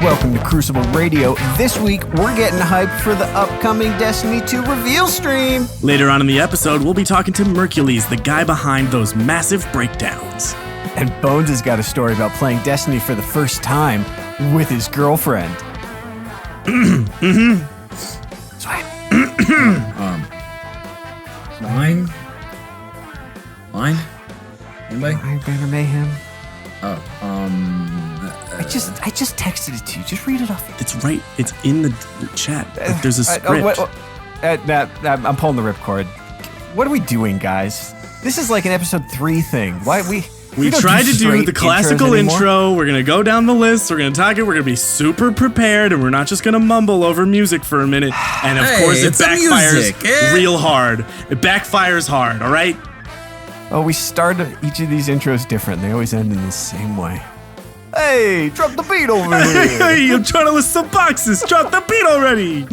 welcome to Crucible Radio. This week, we're getting hyped for the upcoming Destiny 2 reveal stream. Later on in the episode, we'll be talking to Mercules, the guy behind those massive breakdowns. And Bones has got a story about playing Destiny for the first time with his girlfriend. Line? Anybody? Iron Banner Mayhem. I just texted it to you. Just read it off. It's right. It's in the chat. Like, there's a script. I'm pulling the ripcord. What are we doing, guys? This is like an episode 3 thing. Why we tried to do the classical intro. We're going to go down the list. We're going to talk it. We're going to be super prepared, and we're not just going to mumble over music for a minute. And of course, it backfires real hard. It backfires hard, all right? Oh, we start each of these intros different. They always end in the same way. Hey, drop the beat over here. Hey, I'm trying to list some boxes. Drop the beat already.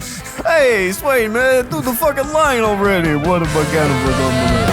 Hey, Swain, man, do the fucking line already. What am I gonna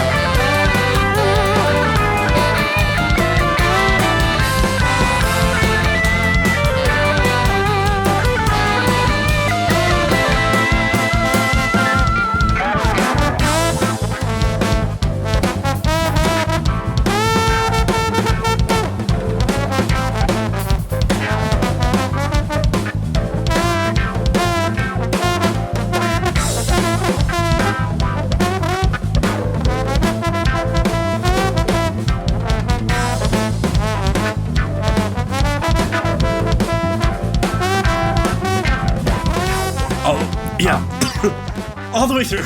All the way through.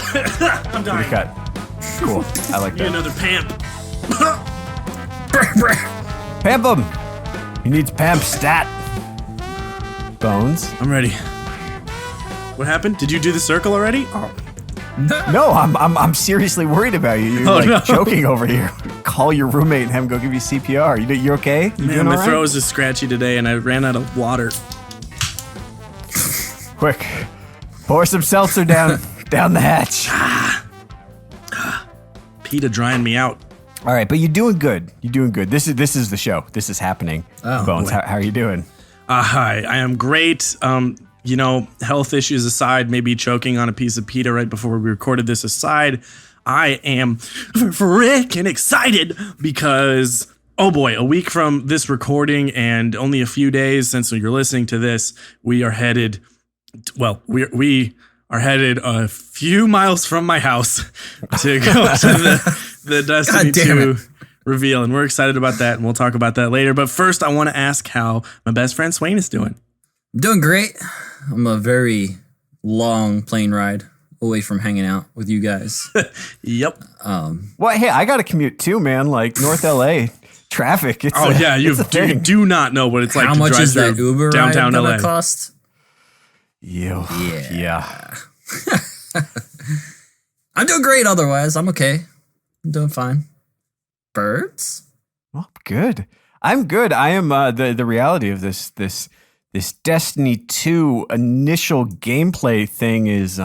I'm dying. Cut. Cool. I like that. Need another pamp. Pamp him. He needs pamp stat. Bones. I'm ready. What happened? Did you do the circle already? Oh. No, I'm seriously worried about you. You're joking over here. Call your roommate and have him go give you CPR. You okay? Man, my throat was just scratchy today, and I ran out of water. Quick, pour some seltzer down the hatch. PETA drying me out. All right, but you're doing good. You're doing good. This is the show. This is happening. Bones, how are you doing? Hi, I am great. Health issues aside, maybe choking on a piece of PETA right before we recorded this aside, I am freaking excited because, oh boy, a week from this recording and only a few days since you're listening to this, we are headed, we are headed a few miles from my house to go to the Destiny 2 reveal, and we're excited about that, and we'll talk about that later. But first, I want to ask how my best friend Swain is doing. I'm doing great. I'm a very long plane ride away from hanging out with you guys. Yep. Well, hey, I got to commute too, man. Like North LA traffic. You do not know what it's like. How to much drive is that Uber downtown ride LA gonna cost? Yeah. I'm doing great. Otherwise, I'm okay. I'm doing fine. Birds? Well, good. I'm good. I am the reality of this Destiny 2 initial gameplay thing is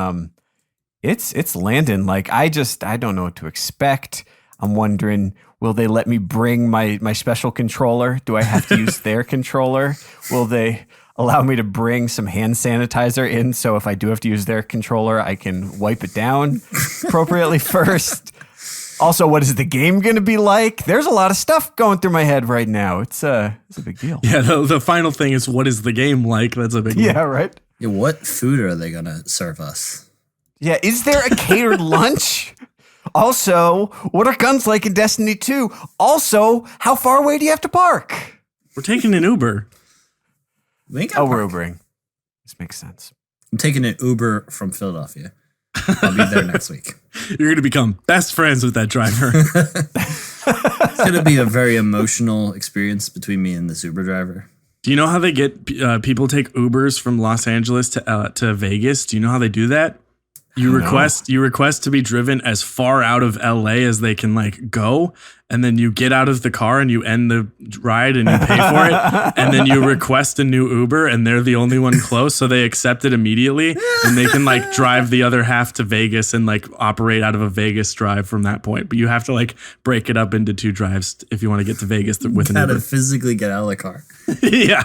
it's landing. Like I don't know what to expect. I'm wondering, will they let me bring my special controller? Do I have to use their controller? Will they allow me to bring some hand sanitizer in so if I do have to use their controller, I can wipe it down appropriately first? Also, what is the game going to be like? There's a lot of stuff going through my head right now. It's a big deal. Yeah, the final thing is, what is the game like? That's a big one. Yeah, right? Yeah, what food are they going to serve us? Yeah, is there a catered lunch? Also, what are guns like in Destiny 2? Also, how far away do you have to park? We're taking an Uber. We're Ubering. This makes sense. I'm taking an Uber from Philadelphia. I'll be there next week. You're going to become best friends with that driver. It's going to be a very emotional experience between me and this Uber driver. Do you know how they get people take Ubers from Los Angeles to Vegas? Do you know how they do that? You request to be driven as far out of LA as they can go, and then you get out of the car and you end the ride and you pay for it, and then you request a new Uber and they're the only one close, so they accept it immediately and they can drive the other half to Vegas and operate out of a Vegas drive from that point. But you have to break it up into 2 drives if you want to get to Vegas with an Uber. Gotta physically get out of the car. Yeah.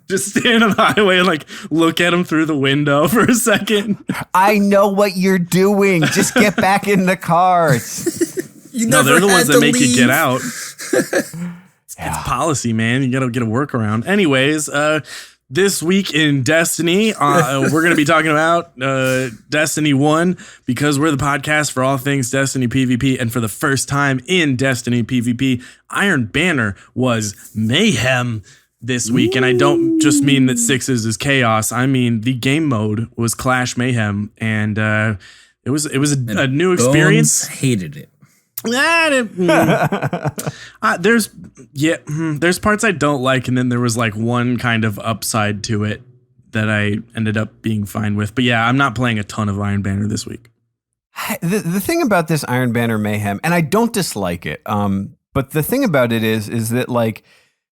Just stand on the highway and like look at him through the window for a second. I know what you're doing. Just get back in the car. No, they're the ones that make you get out. Yeah. It's policy, man. You gotta get a workaround. Anyways, this week in Destiny, we're going to be talking about Destiny 1 because we're the podcast for all things Destiny PvP. And for the first time in Destiny PvP, Iron Banner was Mayhem this week. And I don't just mean that Sixes is chaos. I mean, the game mode was Clash Mayhem. And it was a new experience. Bones hated it. There's parts I don't like, and then there was like one kind of upside to it that I ended up being fine with. But yeah, I'm not playing a ton of Iron Banner this week. The thing about this Iron Banner Mayhem, and I don't dislike it, but the thing about it is that like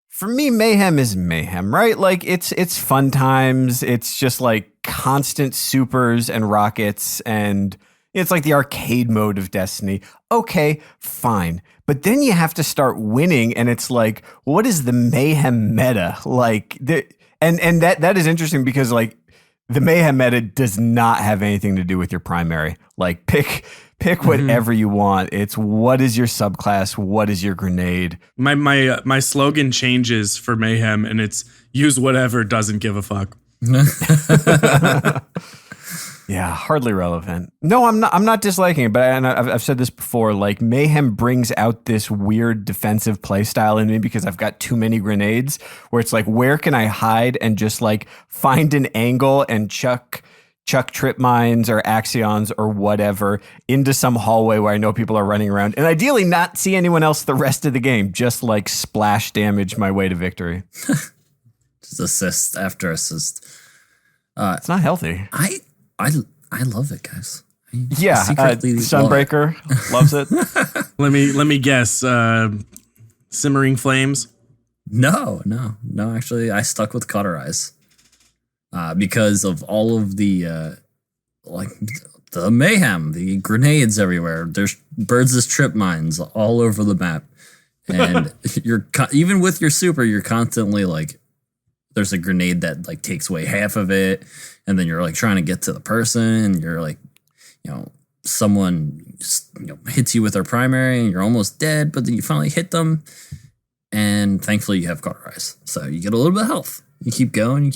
for me, Mayhem is Mayhem, right? Like it's fun times. It's just like constant supers and rockets, and it's like the arcade mode of Destiny. Okay, fine. But then you have to start winning, and it's like, what is the Mayhem meta? Like, and that is interesting because like the Mayhem meta does not have anything to do with your primary. Like, pick whatever you want. It's what is your subclass? What is your grenade? My slogan changes for Mayhem, and it's use whatever, doesn't give a fuck. Yeah, hardly relevant. No, I'm not disliking it, but I've said this before. Like Mayhem brings out this weird defensive play style in me because I've got too many grenades. Where it's like, where can I hide and just like find an angle and chuck trip mines or axions or whatever into some hallway where I know people are running around, and ideally not see anyone else the rest of the game. Just like splash damage my way to victory. Just assist after assist. It's not healthy. I love it, guys. Sunbreaker loves it. Let me guess. Simmering Flames. No. Actually, I stuck with Cauterize because of all of the the mayhem, the grenades everywhere. There's birds as trip mines all over the map, and you're even with your super, you're constantly like, there's a grenade that like takes away half of it, and then you're like trying to get to the person, and you're like, someone hits you with their primary, and you're almost dead, but then you finally hit them, and thankfully you have Cauterize, so you get a little bit of health. You keep going.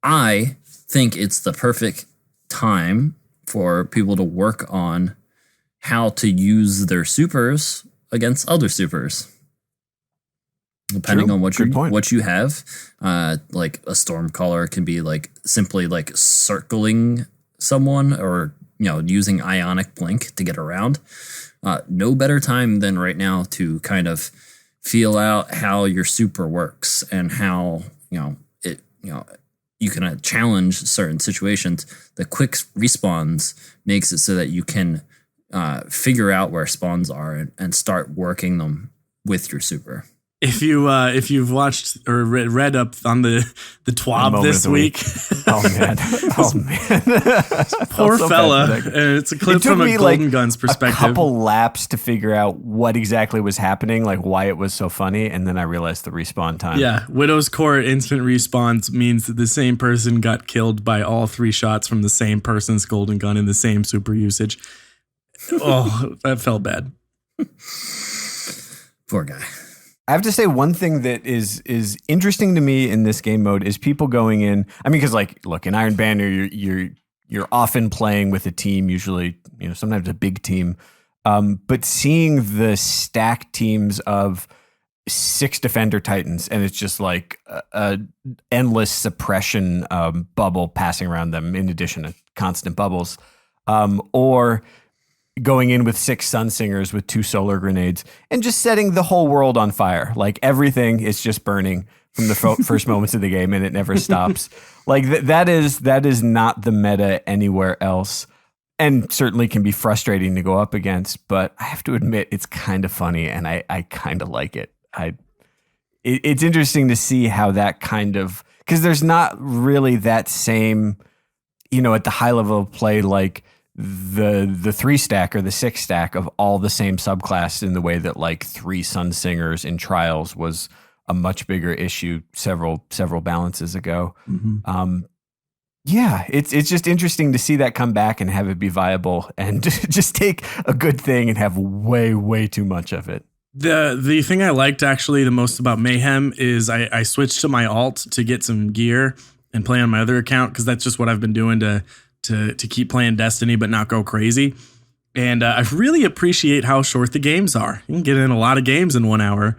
I think it's the perfect time for people to work on how to use their supers against other supers. Depending on what you have, like a Stormcaller can be like simply like circling someone, or using Ionic Blink to get around. No better time than right now to kind of feel out how your super works and how you can challenge certain situations. The quick respawns makes it so that you can figure out where spawns are and start working them with your super. If you've watched or read up on the TWAB this week, oh man, poor fella. It's a clip from a Golden Guns perspective. A couple laps to figure out what exactly was happening, like why it was so funny, and then I realized the respawn time. Yeah, Widow's Court instant respawns means that the same person got killed by all 3 shots from the same person's Golden Gun in the same super usage. Oh, that felt bad. Poor guy. I have to say one thing that is interesting to me in this game mode is people going in. I mean, because like, look, in Iron Banner, you're often playing with a team, usually, sometimes a big team, but seeing the stacked teams of 6 Defender Titans, and it's just like a endless suppression bubble passing around them, in addition to constant bubbles, or going in with 6 Sunsingers with 2 solar grenades and just setting the whole world on fire. Like everything is just burning from the first moments of the game, and it never stops. Like that is not the meta anywhere else, and certainly can be frustrating to go up against. But I have to admit, it's kind of funny, and I kind of like it. It's interesting to see how that kind of, because there's not really that same, at the high level of play, like the 3 stack or the 6 stack of all the same subclass in the way that like 3 Sunsingers in Trials was a much bigger issue several balances ago. Mm-hmm. Yeah, it's just interesting to see that come back and have it be viable and just take a good thing and have way too much of it. The thing I liked actually the most about Mayhem is I switched to my alt to get some gear and play on my other account, because that's just what I've been doing to keep playing Destiny but not go crazy. And I really appreciate how short the games are. You can get in a lot of games in 1 hour.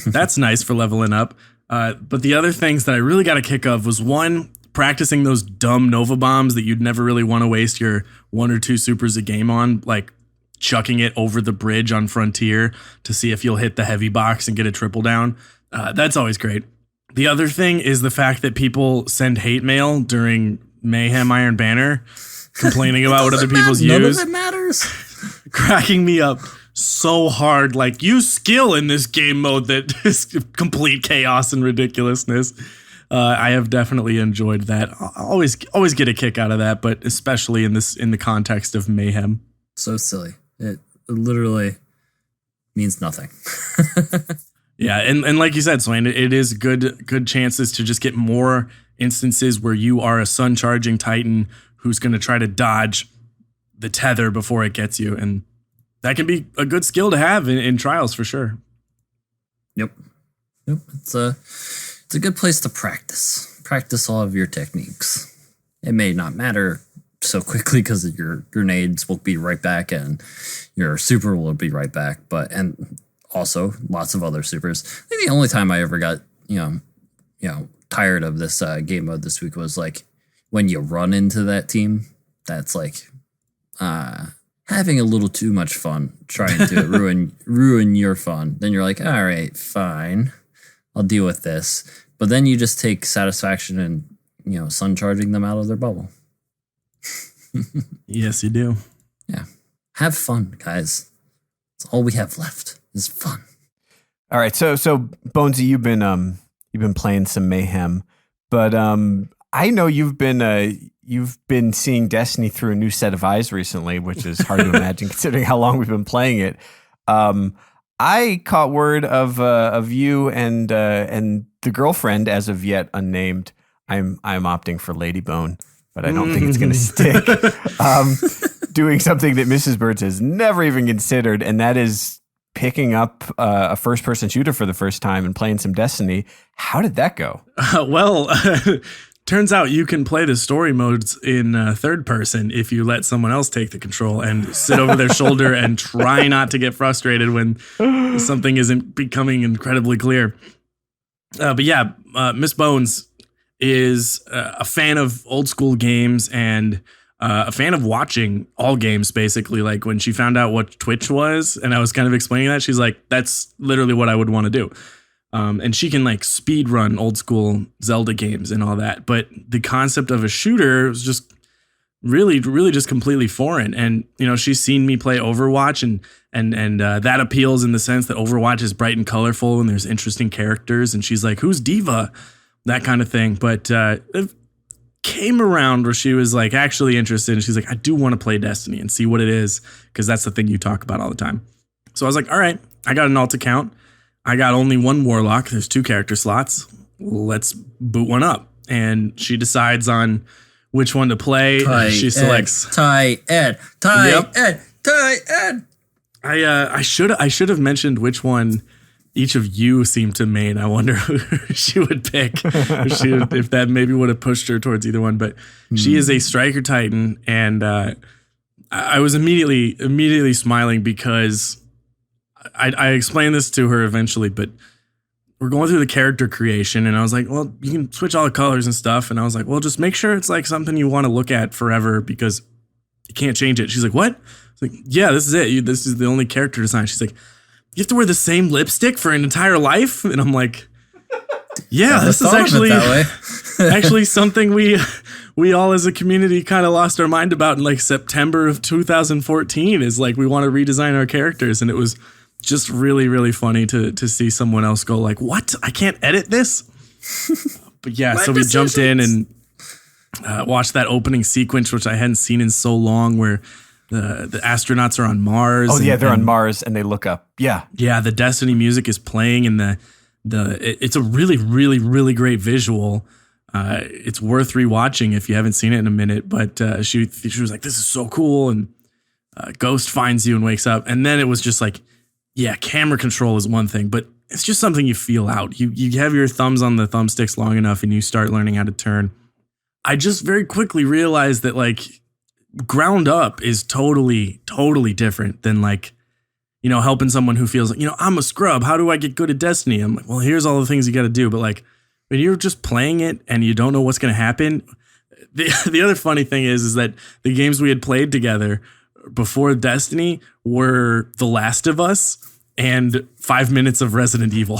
That's nice for leveling up. But the other things that I really got a kick of was, one, practicing those dumb Nova bombs that you'd never really want to waste your 1 or 2 supers a game on, like chucking it over the bridge on Frontier to see if you'll hit the heavy box and get a triple down. That's always great. The other thing is the fact that people send hate mail during Mayhem Iron Banner, complaining about what other people's use. None of it matters. Cracking me up so hard. Like, use skill in this game mode that is complete chaos and ridiculousness. I have definitely enjoyed that. I always get a kick out of that, but especially in the context of Mayhem. So silly. It literally means nothing. Yeah, and like you said, Swain, it is good chances to just get more instances where you are a sun charging Titan who's going to try to dodge the tether before it gets you, and that can be a good skill to have in trials for sure. Yep. It's a good place to practice all of your techniques. It may not matter so quickly because your grenades will be right back and your super will be right back, and also lots of other supers. I think the only time I ever got tired of this game mode this week was like when you run into that team that's like having a little too much fun, trying to ruin your fun. Then you're like, all right, fine, I'll deal with this. But then you just take satisfaction in sun charging them out of their bubble. Yes, you do. Yeah, have fun, guys. That's all we have left is fun. All right, so Bonesy, you've been playing some Mayhem, but I know you've been seeing Destiny through a new set of eyes recently, which is hard to imagine considering how long we've been playing it. I caught word of you and the girlfriend, as of yet unnamed. I'm opting for Ladybone, but I don't think it's going to stick. Doing something that Mrs. Birds has never even considered, and that is picking up a first-person shooter for the first time and playing some Destiny. How did that go? Well, turns out you can play the story modes in third person if you let someone else take the control and sit over their shoulder and try not to get frustrated when something isn't becoming incredibly clear. But yeah, Miss Bones is a fan of old school games and a fan of watching all games, basically. Like when she found out what Twitch was and I was kind of explaining that, she's like, that's literally what I would want to do. And she can like speed run old school Zelda games and all that. But the concept of a shooter was just really just completely foreign. And, she's seen me play Overwatch and that appeals in the sense that Overwatch is bright and colorful and there's interesting characters. And she's like, who's Diva? That kind of thing. But it came around where she was like actually interested. And she's like, I do want to play Destiny and see what it is, because that's the thing you talk about all the time. So I was like, all right, I got an alt account. I got only one Warlock. There's 2 character slots. Let's boot one up. And she decides on which one to play. She selects Titan. I should have mentioned which one each of you seem to main. I wonder who she would pick. If that maybe would have pushed her towards either one. But she is a Striker Titan, and I was immediately smiling because I explained this to her eventually, but we're going through the character creation, and I was like, well, you can switch all the colors and stuff. And I was like, well, just make sure it's like something you want to look at forever because you can't change it. She's like, what? I was like, yeah, this is it. This is the only character design. She's like, you have to wear the same lipstick for an entire life? And I'm like, yeah, this is actually something we all as a community kind of lost our mind about in like September of 2014 is like, we want to redesign our characters. And it was just really funny to see someone else go like, what? I can't edit this? But yeah, so we jumped in and watched that opening sequence, which I hadn't seen in so long, where the astronauts are on Mars. Oh, yeah, they're on Mars and they look up. Yeah. Yeah, the Destiny music is playing and it's a really, really, really great visual. It's worth rewatching if you haven't seen it in a minute. But she was like, "This is so cool," and Ghost finds you and wakes up, and then it was just like, yeah, camera control is one thing, but it's just something you feel out. You have your thumbs on the thumbsticks long enough, and you start learning how to turn. I just very quickly realized that like ground up is totally, totally different than like, you know, helping someone who feels like, you know, I'm a scrub. How do I get good at Destiny? I'm like, well, here's all the things you got to do. But like when you're just playing it and you don't know what's going to happen. The other funny thing is that the games we had played together before Destiny were The Last of Us and 5 minutes of Resident Evil.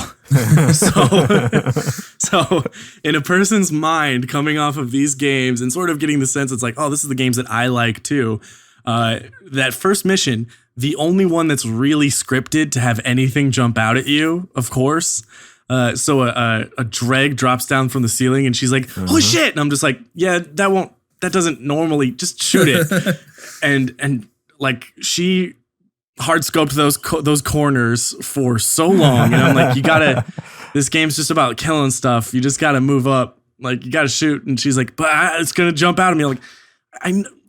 So in a person's mind coming off of these games and sort of getting the sense it's like, oh, this is the games that I like too. That first mission, the only one that's really scripted to have anything jump out at you, of course. So a dreg drops down from the ceiling and she's like, holy shit. And I'm just like, yeah, that doesn't normally, just shoot it. and like she hard scoped those corners for so long. And I'm like, this game's just about killing stuff. You just got to move up. Like you got to shoot. And she's like, but it's going to jump out at me.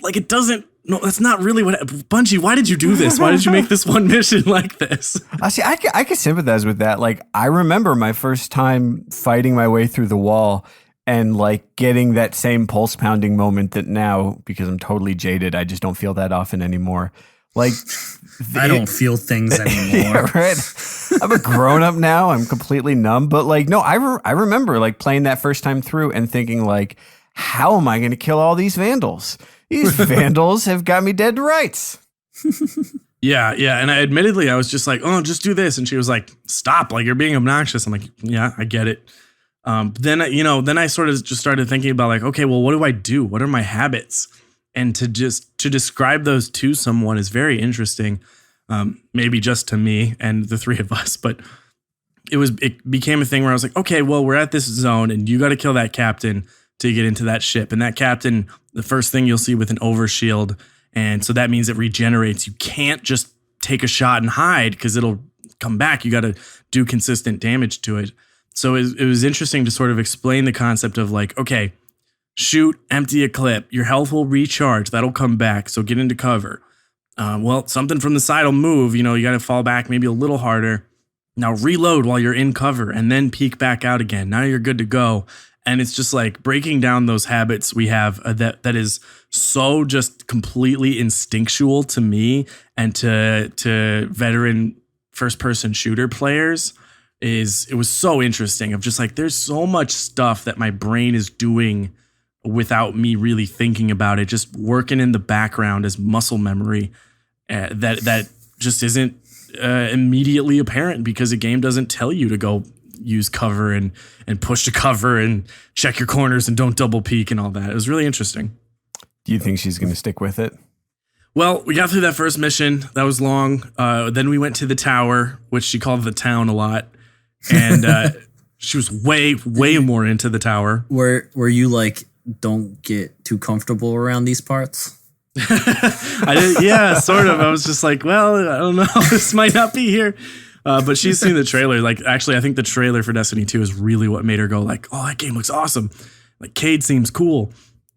Like, it doesn't, no, that's not really what, Bungie, why did you do this? Why did you make this one mission like this? I can sympathize with that. Like, I remember my first time fighting my way through the wall and like getting that same pulse pounding moment that now, because I'm totally jaded, I just don't feel that often anymore. Like, I don't feel things anymore. Yeah, right. I'm a grown up now. I'm completely numb. But like, no, I remember like playing that first time through and thinking like, how am I going to kill all these vandals? These vandals have got me dead to rights. Yeah. And I was just like, oh, just do this. And she was like, stop, like you're being obnoxious. I'm like, yeah, I get it. Then I sort of just started thinking about like, okay, well, what do I do? What are my habits? And to describe those to someone is very interesting. Maybe just to me and the three of us, but it became a thing where I was like, okay, well, we're at this zone and you got to kill that captain to get into that ship. And that captain, the first thing you'll see with an overshield. And so that means it regenerates. You can't just take a shot and hide because it'll come back. You got to do consistent damage to it. So it was interesting to sort of explain the concept of like, okay, shoot, empty a clip. Your health will recharge. That'll come back. So get into cover. Well, something from the side will move. You know, you got to fall back maybe a little harder. Now reload while you're in cover and then peek back out again. Now you're good to go. And it's just like breaking down those habits we have that is so just completely instinctual to me and to veteran first person shooter players. It was so interesting of just like, there's so much stuff that my brain is doing without me really thinking about it, just working in the background as muscle memory that just isn't immediately apparent because a game doesn't tell you to go use cover and push to cover and check your corners and don't double peek and all that. It was really interesting. Do you think she's going to stick with it? Well, we got through that first mission. That was long. Then we went to the tower, which she called the town a lot. And she was way, way more into the tower. Were you like, don't get too comfortable around these parts? I did, yeah, sort of. I was just like, well, I don't know. This might not be here. But she's seen the trailer. Like, actually, I think the trailer for Destiny 2 is really what made her go like, oh, that game looks awesome. Like, Cade seems cool.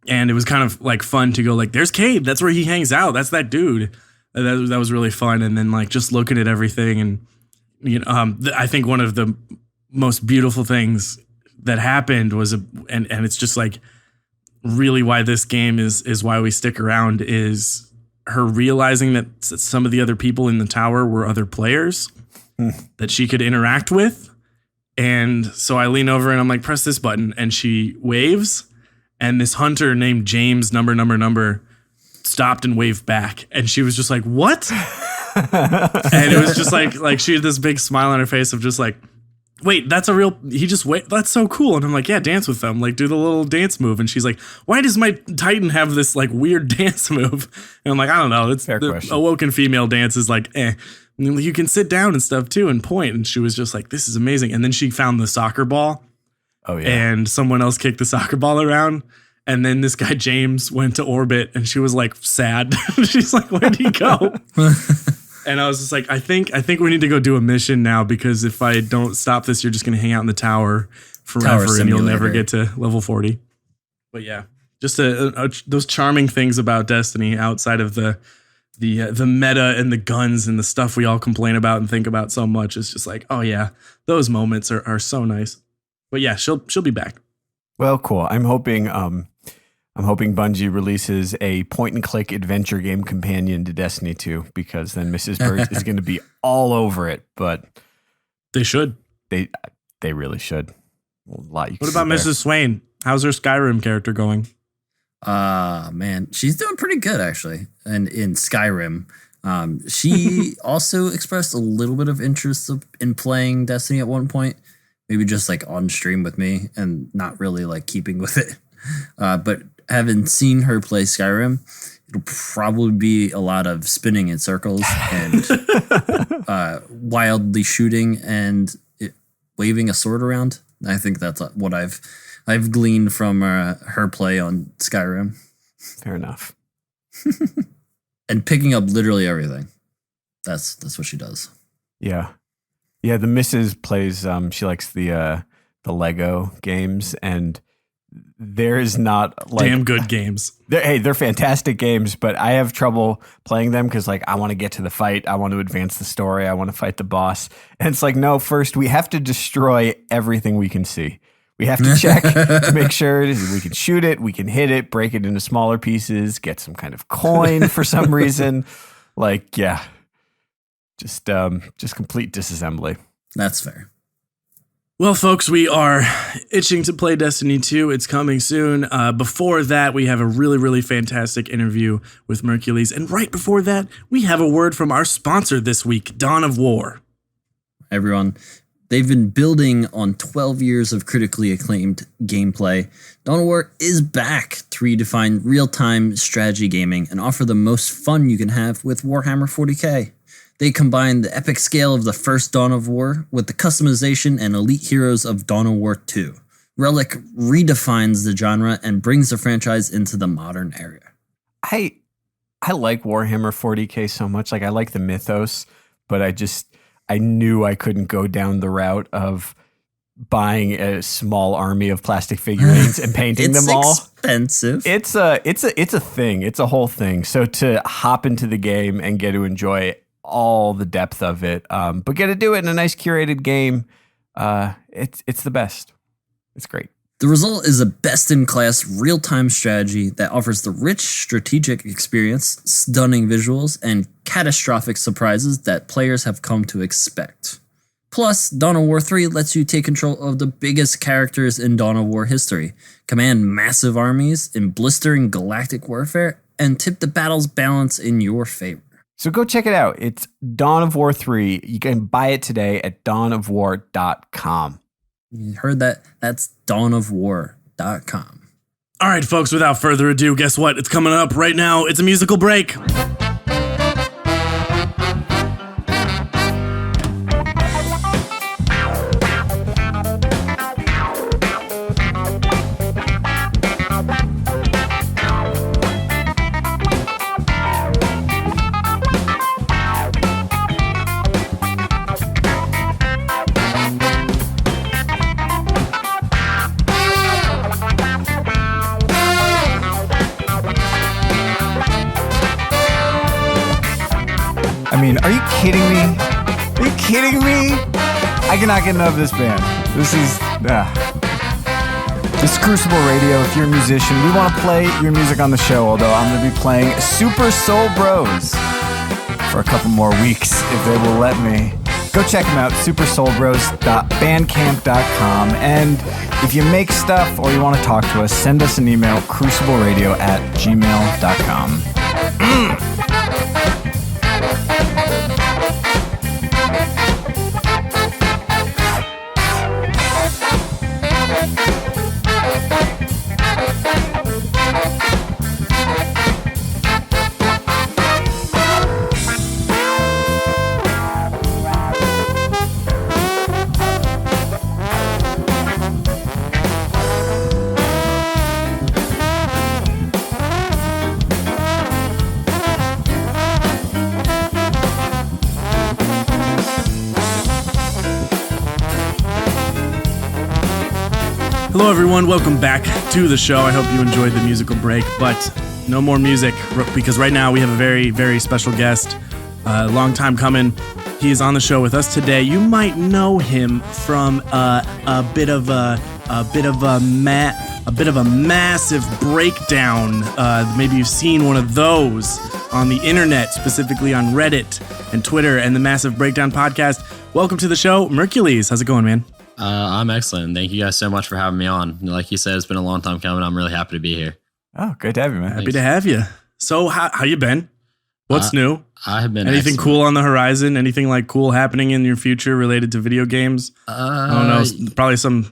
And it was kind of like fun to go like, there's Cade. That's where he hangs out. That's that dude. That was really fun. And then like just looking at everything and, you know, I think one of the most beautiful things that happened was, and it's just like really why this game is why we stick around, is her realizing that some of the other people in the tower were other players that she could interact with. And so I lean over and I'm like, press this button. And she waves. And this hunter named James number stopped and waved back. And she was just like, what? And it was just like she had this big smile on her face of just like, wait, that's a real, he just wait. That's so cool. And I'm like, yeah, dance with them. Like do the little dance move. And she's like, why does my Titan have this like weird dance move? And I'm like, I don't know. It's Fair the question. awoken female dance is like, you can sit down and stuff too and point. And she was just like, this is amazing. And then she found the soccer ball. Oh yeah. And someone else kicked the soccer ball around. And then this guy, James, went to orbit and she was like sad. She's like, where'd he go? And I was just like, I think we need to go do a mission now, because if I don't stop this, you're just going to hang out in the tower forever and you'll never get to level 40. But yeah, just those charming things about Destiny outside of the meta and the guns and the stuff we all complain about and think about so much. It's just like, oh yeah, those moments are so nice. But yeah, she'll be back. Well, cool. I'm hoping Bungie releases a point-and-click adventure game companion to Destiny 2, because then Mrs. Bird is going to be all over it. But they should. They really should. What about Mrs. Swain? How's her Skyrim character going? Man, she's doing pretty good actually. And in Skyrim, she also expressed a little bit of interest in playing Destiny at one point. Maybe just like on stream with me and not really like keeping with it. But having seen her play Skyrim, it'll probably be a lot of spinning in circles and wildly shooting and waving a sword around. I think that's what I've gleaned from her play on Skyrim. Fair enough. And picking up literally everything. That's what she does. Yeah. Yeah, the missus plays, she likes the Lego games, and there is not like... Damn good games. They're fantastic games, but I have trouble playing them because like I want to get to the fight, I want to advance the story, I want to fight the boss. And it's like, no, first we have to destroy everything we can see. We have to check to make sure we can shoot it, we can hit it, break it into smaller pieces, get some kind of coin for some reason. Like, yeah. Just complete disassembly. That's fair. Well, folks, we are itching to play Destiny 2. It's coming soon. Before that, we have a really, really fantastic interview with Mercules. And right before that, we have a word from our sponsor this week, Dawn of War. Everyone, they've been building on 12 years of critically acclaimed gameplay. Dawn of War is back to redefine real-time strategy gaming and offer the most fun you can have with Warhammer 40k. They combine the epic scale of the first Dawn of War with the customization and elite heroes of Dawn of War 2. Relic redefines the genre and brings the franchise into the modern era. I like Warhammer 40k so much. Like, I like the mythos, but I knew I couldn't go down the route of buying a small army of plastic figurines and painting them all. It's expensive. It's a thing. It's a whole thing. So to hop into the game and get to enjoy all the depth of it, but get to do it in a nice curated game, it's the best. It's great. The result is a best-in-class real-time strategy that offers the rich strategic experience, stunning visuals, and catastrophic surprises that players have come to expect. Plus, Dawn of War 3 lets you take control of the biggest characters in Dawn of War history, command massive armies in blistering galactic warfare, and tip the battle's balance in your favor. So go check it out. It's Dawn of War 3. You can buy it today at dawnofwar.com. You heard that? That's dawnofwar.com. All right, folks, without further ado, guess what? It's coming up right now. It's a musical break. I mean, are you kidding me? Are you kidding me? I cannot get enough of this band. This is Crucible Radio. If you're a musician, we want to play your music on the show, although I'm going to be playing Super Soul Bros for a couple more weeks, if they will let me. Go check them out, supersoulbros.bandcamp.com. And if you make stuff or you want to talk to us, send us an email, crucibleradio@gmail.com. Hello, everyone. Welcome back to the show. I hope you enjoyed the musical break, but no more music because right now we have a very, very special guest. Long time coming. He is on the show with us today. You might know him from a bit of a massive breakdown. Maybe you've seen one of those on the internet, specifically on Reddit and Twitter and the Massive Breakdown podcast. Welcome to the show, Mercules. How's it going, man? I'm excellent. Thank you guys so much for having me on. Like you said, it's been a long time coming. I'm really happy to be here. Oh, good to have you, man. Happy to have you. So how you been? What's new? I have been anything excellent. Cool on the horizon? Anything like cool happening in your future related to video games? I don't know.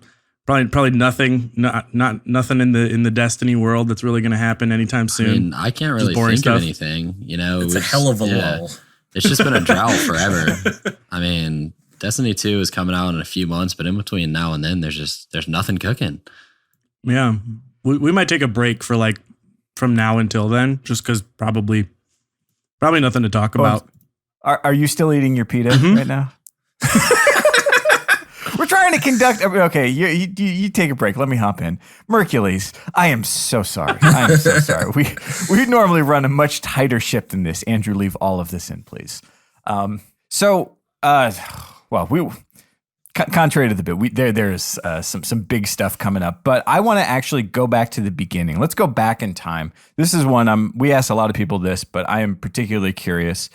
Probably nothing. Not nothing in the Destiny world that's really going to happen anytime soon. I mean, I can't really think of anything. You know, it's a hell of a lull. It's just been a drought forever. I mean, Destiny 2 is coming out in a few months, but in between now and then, there's nothing cooking. Yeah, we might take a break for like from now until then, just because probably nothing to talk about. Are you still eating your pita right now? We're trying to conduct. Okay, you take a break. Let me hop in. Mercules, I am so sorry. I am so sorry. We normally run a much tighter ship than this. Andrew, leave all of this in, please. Contrary to the bit, there's some big stuff coming up, but I want to actually go back to the beginning. Let's go back in time. This is one we asked a lot of people this, but I am particularly curious.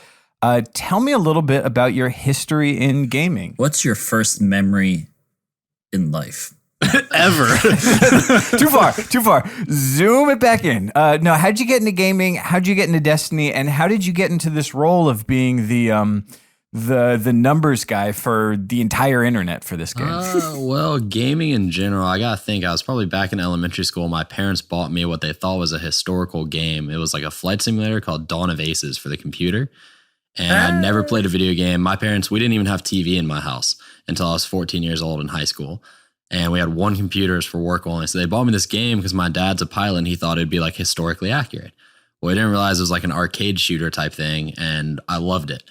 Tell me a little bit about your history in gaming. What's your first memory in life? Ever. Too far. Zoom it back in. No, how'd you get into gaming? How'd you get into Destiny? And how did you get into this role of being the numbers guy for the entire internet for this game? Well, gaming in general, I gotta think. I was probably back in elementary school. My parents bought me what they thought was a historical game. It was like a flight simulator called Dawn of Aces for the computer. And I never played a video game. My parents, we didn't even have TV in my house until I was 14 years old in high school. And we had one computer for work only. So they bought me this game because my dad's a pilot and he thought it'd be like historically accurate. Well, I didn't realize it was like an arcade shooter type thing. And I loved it.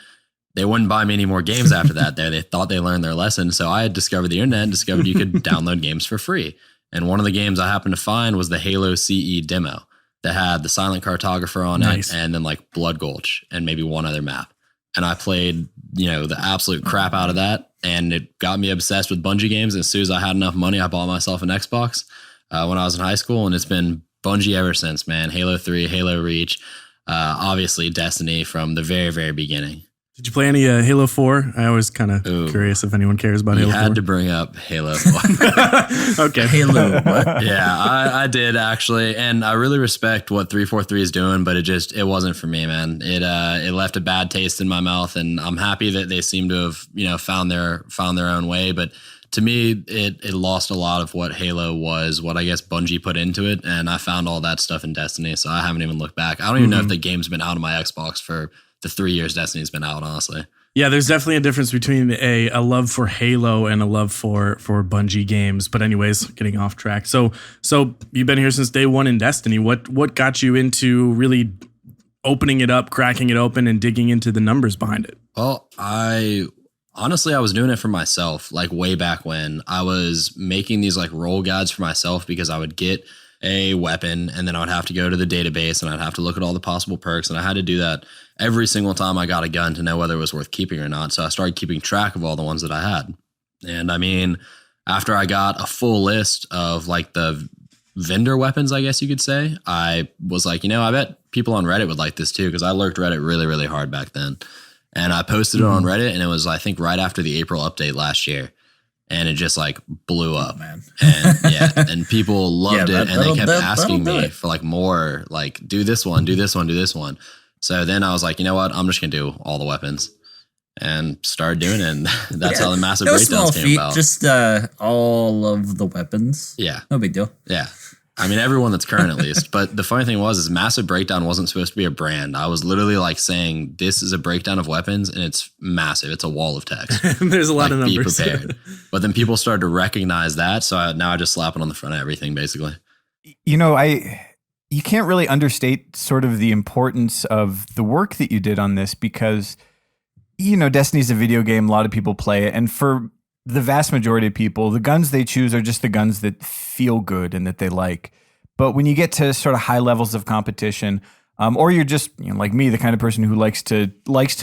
They wouldn't buy me any more games after that. They thought they learned their lesson. So I had discovered the internet and discovered you could download games for free. And one of the games I happened to find was the Halo CE demo that had the Silent Cartographer on it and then like Blood Gulch and maybe one other map. And I played, the absolute crap out of that. And it got me obsessed with Bungie games. And as soon as I had enough money, I bought myself an Xbox when I was in high school. And it's been Bungie ever since, man. Halo 3, Halo Reach, obviously Destiny from the very, very beginning. Did you play any Halo 4? I was kind of curious if anyone cares about Halo 4. You had to bring up Halo 4. Okay. Halo, what? Yeah, I did actually. And I really respect what 343 is doing, but it wasn't for me, man. It left a bad taste in my mouth, and I'm happy that they seem to have, found their own way. But to me, it lost a lot of what Halo was, what I guess Bungie put into it. And I found all that stuff in Destiny, so I haven't even looked back. I don't even know if the game's been out on my Xbox for the 3 years Destiny's been out, honestly. Yeah, there's definitely a difference between a love for Halo and a love for Bungie games. But anyways, getting off track. So you've been here since day one in Destiny. What got you into really opening it up, cracking it open, and digging into the numbers behind it? Well, I was doing it for myself, like way back when. I was making these like role guides for myself because I would get a weapon and then I would have to go to the database and I'd have to look at all the possible perks, and I had to do that every single time I got a gun to know whether it was worth keeping or not. So I started keeping track of all the ones that I had. And I mean, after I got a full list of like the vendor weapons, I guess you could say, I was like, I bet people on Reddit would like this too, because I lurked Reddit really, really hard back then. And I posted it on Reddit, and it was, I think, right after the April update last year. And it just like blew up, man. And and people loved it, and they kept asking me for like more, like do this one, do this one, do this one. So then I was like, you know what? I'm just gonna do all the weapons, and started doing it. And that's how the massive breakdowns came about. Just all of the weapons. Yeah, no big deal. Yeah, I mean everyone that's current at least. But the funny thing is Massive Breakdown wasn't supposed to be a brand. I was literally like saying this is a breakdown of weapons, and it's massive. It's a wall of text. There's a lot of numbers. Be prepared. But then people started to recognize that, so now I just slap it on the front of everything, basically. You can't really understate sort of the importance of the work that you did on this because, Destiny's a video game. A lot of people play it. And for the vast majority of people, the guns they choose are just the guns that feel good and that they like. But when you get to sort of high levels of competition, or you're just like me, the kind of person who likes to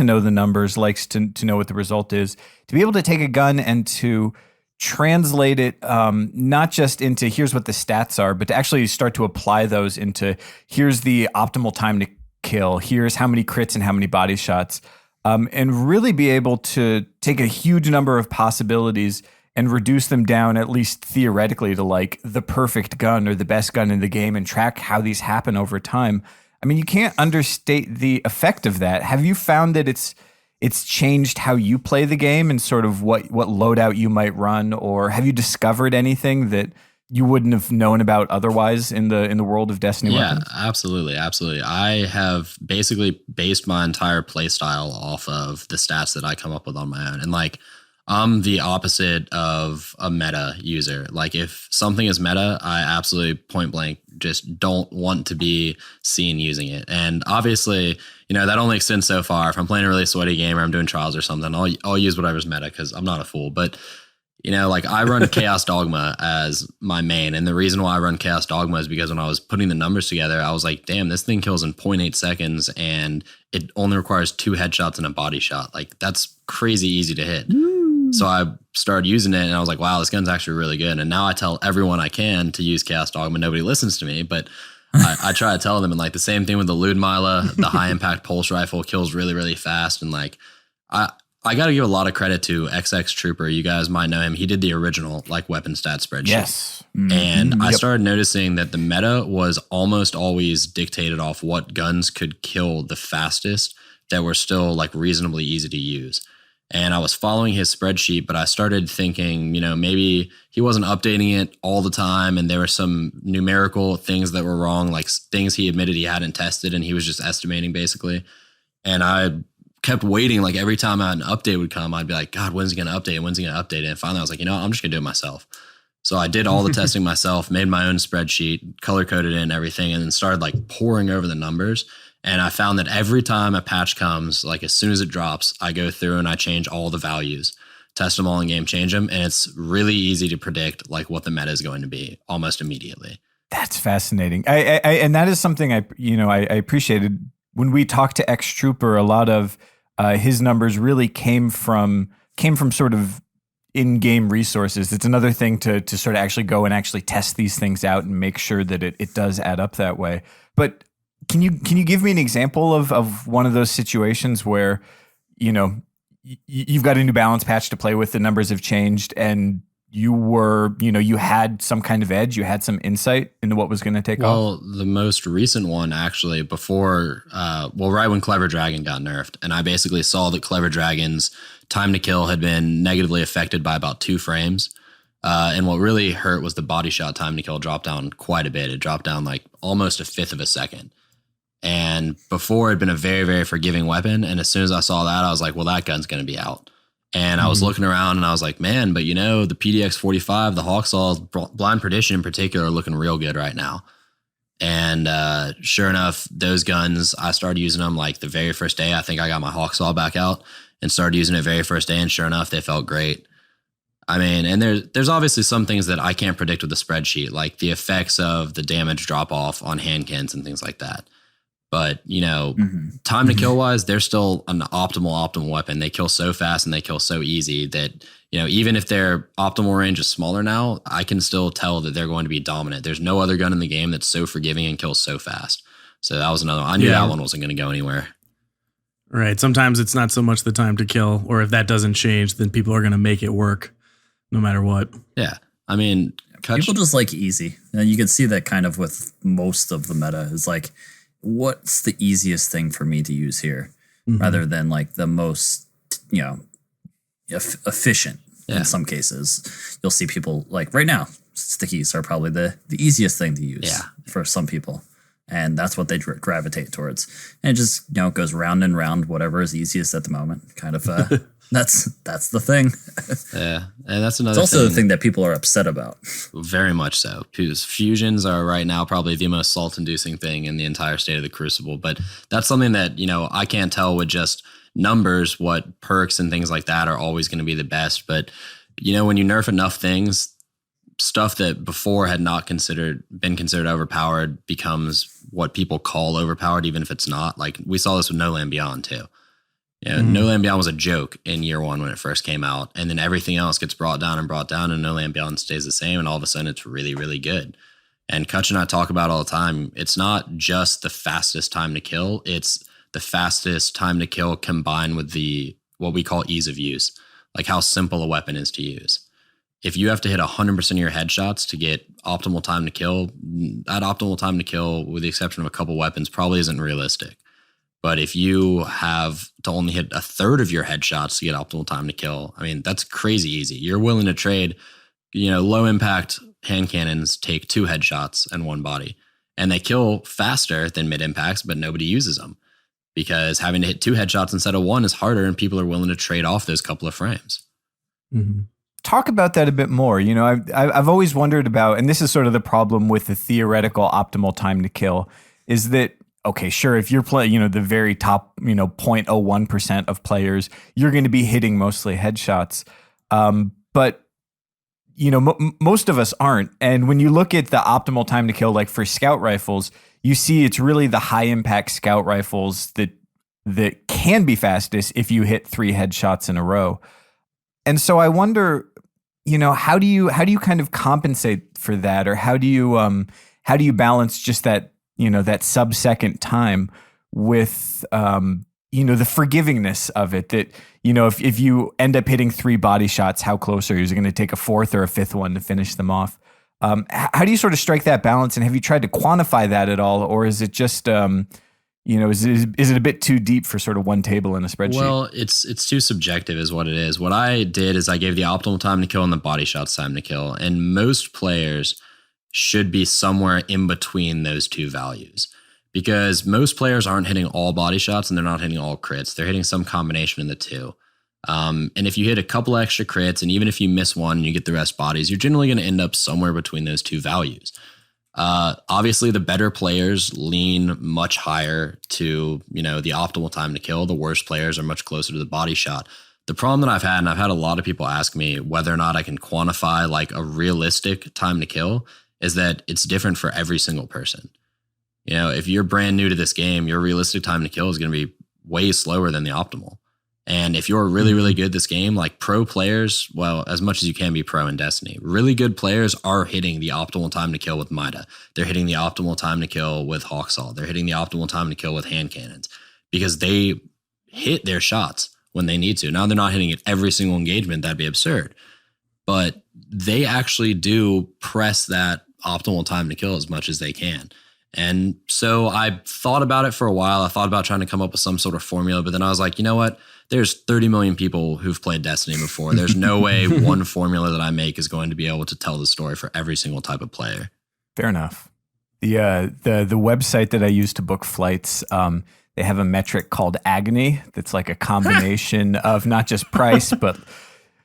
know the numbers, likes to know what the result is, to be able to take a gun and to translate it not just into here's what the stats are, but to actually start to apply those into here's the optimal time to kill, here's how many crits and how many body shots, and really be able to take a huge number of possibilities and reduce them down, at least theoretically, to like the perfect gun or the best gun in the game and track how these happen over time. I mean, you can't understate the effect of that. Have you found that it's changed how you play the game and sort of what loadout you might run, or have you discovered anything that you wouldn't have known about otherwise in the world of Destiny weapons? Yeah, absolutely. I have basically based my entire play style off of the stats that I come up with on my own. And like, I'm the opposite of a meta user. Like if something is meta, I absolutely point blank just don't want to be seen using it. And obviously, that only extends so far. If I'm playing a really sweaty game or I'm doing trials or something, I'll use whatever's meta because I'm not a fool. But like I run Chaos Dogma as my main. And the reason why I run Chaos Dogma is because when I was putting the numbers together, I was like, damn, this thing kills in 0.8 seconds and it only requires 2 headshots and a body shot. Like that's crazy easy to hit. So I started using it and I was like, wow, this gun's actually really good. And now I tell everyone I can to use Chaos Dogma. Nobody listens to me, but I try to tell them. And like the same thing with the Ludmila, the high impact pulse rifle kills really, really fast. And like, I got to give a lot of credit to XX Trooper. You guys might know him. He did the original like weapon stat spreadsheet. Yes. And I started noticing that the meta was almost always dictated off what guns could kill the fastest that were still like reasonably easy to use. And I was following his spreadsheet, but I started thinking, maybe he wasn't updating it all the time. And there were some numerical things that were wrong, like things he admitted he hadn't tested and he was just estimating basically. And I kept waiting. Like every time an update would come, I'd be like, God, when's he going to update it? When's he going to update it? And finally I was like, I'm just going to do it myself. So I did all the testing myself, made my own spreadsheet, color coded it and everything, and then started like pouring over the numbers. And I found that every time a patch comes, like as soon as it drops, I go through and I change all the values, test them all in game, change them. And it's really easy to predict like what the meta is going to be almost immediately. That's fascinating. I and that is something I appreciated when we talked to X Trooper. A lot of his numbers really came from sort of in-game resources. It's another thing to sort of actually go and actually test these things out and make sure that it does add up that way. But Can you give me an example of one of those situations where, you've got a new balance patch to play with, the numbers have changed, and you had some kind of edge, you had some insight into what was going to take off? Well, the most recent one actually before, right when Clever Dragon got nerfed, and I basically saw that Clever Dragon's time to kill had been negatively affected by about 2 frames. And what really hurt was the body shot time to kill dropped down quite a bit. It dropped down like almost 1/5 of a second. And before it had been a very, very forgiving weapon. And as soon as I saw that, I was like, well, that gun's going to be out. And I was looking around and I was like, man, but the PDX-45, the Hawksaw, Blind Perdition in particular are looking real good right now. And sure enough, those guns, I started using them like the very first day. I think I got my Hawksaw back out and started using it very first day. And sure enough, they felt great. I mean, and there's obviously some things that I can't predict with the spreadsheet, like the effects of the damage drop off on handkins and things like that. But, time to kill wise, they're still an optimal weapon. They kill so fast and they kill so easy that, even if their optimal range is smaller now, I can still tell that they're going to be dominant. There's no other gun in the game that's so forgiving and kills so fast. So that was another one. I knew that one wasn't going to go anywhere. Right. Sometimes it's not so much the time to kill, or if that doesn't change, then people are going to make it work no matter what. Yeah. I mean, people just like easy. And you can see that kind of with most of the meta. It's like, what's the easiest thing for me to use here, rather than like the most, efficient. In some cases, you'll see people like right now, stickies are probably the easiest thing to use for some people. And that's what they gravitate towards. And it just, goes round and round, whatever is easiest at the moment. Kind of, that's the thing. Yeah. And that's another thing. It's also the thing that people are upset about. Very much so. Because fusions are right now probably the most salt-inducing thing in the entire state of the Crucible. But that's something that, I can't tell with just numbers what perks and things like that are always going to be the best. But when you nerf enough things, stuff that before had not been considered overpowered becomes what people call overpowered, even if it's not. Like we saw this with No Land Beyond too. No Land Beyond was a joke in year one when it first came out, and then everything else gets brought down, and No Land Beyond stays the same, and all of a sudden it's really, really good. And Kutch and I talk about all the time, it's not just the fastest time to kill, it's the fastest time to kill combined with what we call ease of use, like how simple a weapon is to use. If you have to hit 100% of your headshots to get optimal time to kill, that optimal time to kill, with the exception of a couple weapons, probably isn't realistic. But if you have to only hit a third of your headshots to get optimal time to kill, I mean, that's crazy easy. You're willing to trade, low impact hand cannons take 2 headshots and 1 body, and they kill faster than mid impacts, but nobody uses them because having to hit 2 headshots instead of 1 is harder, and people are willing to trade off those couple of frames. Mm-hmm. Talk about that a bit more. I've always wondered about, and this is sort of the problem with the theoretical optimal time to kill, is that, okay, sure, if you're playing, the very top, 0.01% of players, you're going to be hitting mostly headshots. But, most of us aren't. And when you look at the optimal time to kill, like for scout rifles, you see it's really the high impact scout rifles that can be fastest if you hit 3 headshots in a row. And so I wonder, how do you kind of compensate for that, or how do you balance just that, that sub-second time with, the forgivingness of it, that, if you end up hitting 3 body shots, how close are you? Is it going to take a 4th or a 5th one to finish them off? How do you sort of strike that balance? And have you tried to quantify that at all? Or is it just, is it a bit too deep for sort of one table in a spreadsheet? Well, it's too subjective is what it is. What I did is I gave the optimal time to kill and the body shots time to kill. And most players should be somewhere in between those 2 values, because most players aren't hitting all body shots and they're not hitting all crits. They're hitting some combination of the 2. And if you hit a couple extra crits, and even if you miss one and you get the rest bodies, you're generally going to end up somewhere between those 2 values. Obviously, the better players lean much higher to, the optimal time to kill. The worst players are much closer to the body shot. The problem that I've had, and I've had a lot of people ask me whether or not I can quantify like a realistic time to kill, is that it's different for every single person. If you're brand new to this game, your realistic time to kill is going to be way slower than the optimal. And if you're really, really good at this game, like pro players, well, as much as you can be pro in Destiny, really good players are hitting the optimal time to kill with Mida. They're hitting the optimal time to kill with Hawksaw. They're hitting the optimal time to kill with hand cannons, because they hit their shots when they need to. Now they're not hitting it every single engagement. That'd be absurd. But they actually do press that optimal time to kill as much as they can. And so I thought about it for a while. I thought about trying to come up with some sort of formula, but then I was like, you know what? There's 30 million people who've played Destiny before. There's no way one formula that I make is going to be able to tell the story for every single type of player. Fair enough. The website that I use to book flights, they have a metric called agony. That's like a combination of not just price, but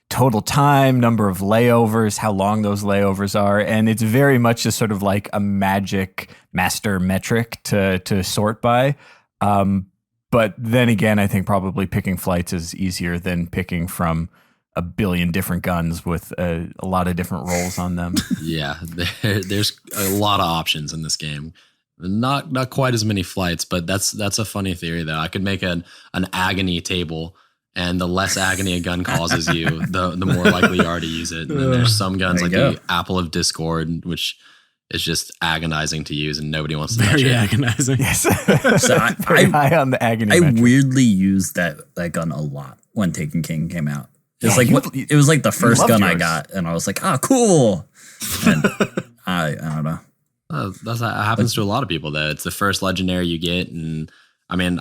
total time, number of layovers, how long those layovers are. And it's very much just sort of like a magic master metric to sort by. But then again, I think probably picking flights is easier than picking from a billion different guns with a lot of different rolls on them. Yeah, there's a lot of options in this game. Not quite as many flights, but that's a funny theory though. I could make an agony table, and the less agony a gun causes you, the more likely you are to use it. And then there's some guns like the Apple of Discord, which is just agonizing to use, and nobody wants to touch it. Very agonizing. Yes. So Very high on the agony I metric. weirdly used that gun a lot when Taken King came out. It's it was like the first loved gun I yours. got, and I was like, "Ah, cool." And I don't know. That happens to a lot of people though. It's the first legendary you get, and I mean,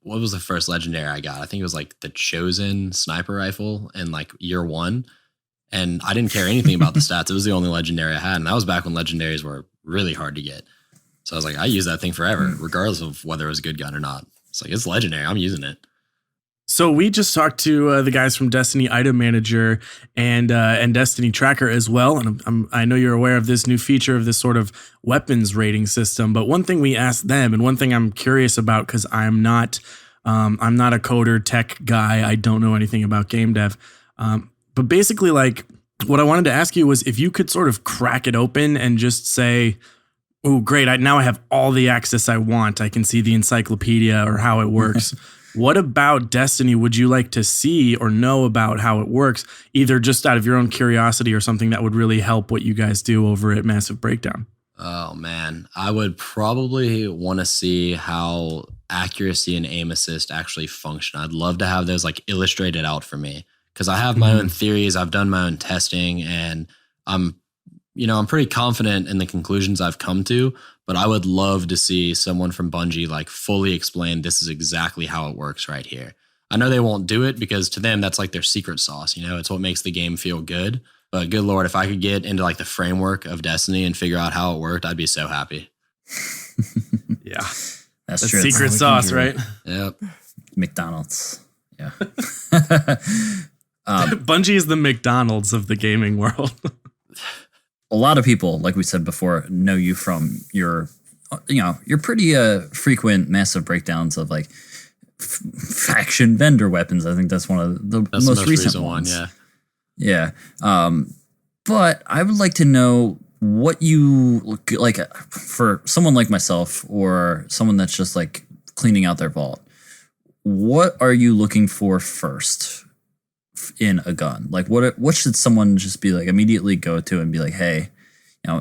what was the first legendary I got? I think it was like the Chosen sniper rifle in like year 1. And I didn't care anything about the stats. It was the only legendary I had. And that was back when legendaries were really hard to get. So I was like, I use that thing forever, regardless of whether it was a good gun or not. It's like, it's legendary. I'm using it. So we just talked to the guys from Destiny Item Manager and Destiny Tracker as well. And I know you're aware of this new feature of this sort of weapons rating system. But one thing we asked them, and one thing I'm curious about, because I'm not a coder tech guy. I don't know anything about game dev. But basically, like, what I wanted to ask you was if you could sort of crack it open and just say, oh, great, now I have all the access I want. I can see the encyclopedia or how it works. What about Destiny would you like to see or know about how it works, either just out of your own curiosity or something that would really help what you guys do over at Massive Breakdown? Oh, man. I would probably want to see how accuracy and aim assist actually function. I'd love to have those like illustrated out for me because I have my own theories. I've done my own testing and I'm pretty confident in the conclusions I've come to, but I would love to see someone from Bungie like fully explain this is exactly how it works right here. I know they won't do it because to them, that's like their secret sauce. It's what makes the game feel good. But good Lord, if I could get into like the framework of Destiny and figure out how it worked, I'd be so happy. Yeah. That's true. Secret sauce, right? Yep. McDonald's. Yeah. Bungie is the McDonald's of the gaming world. A lot of people, like we said before, know you from your pretty frequent Massive Breakdowns of like faction vendor weapons. I think that's one of the most recent ones. Yeah. Yeah. But I would like to know what you like for someone like myself or someone that's just like cleaning out their vault. What are you looking for first in a gun? Like what should someone just be like immediately go to and be like, hey,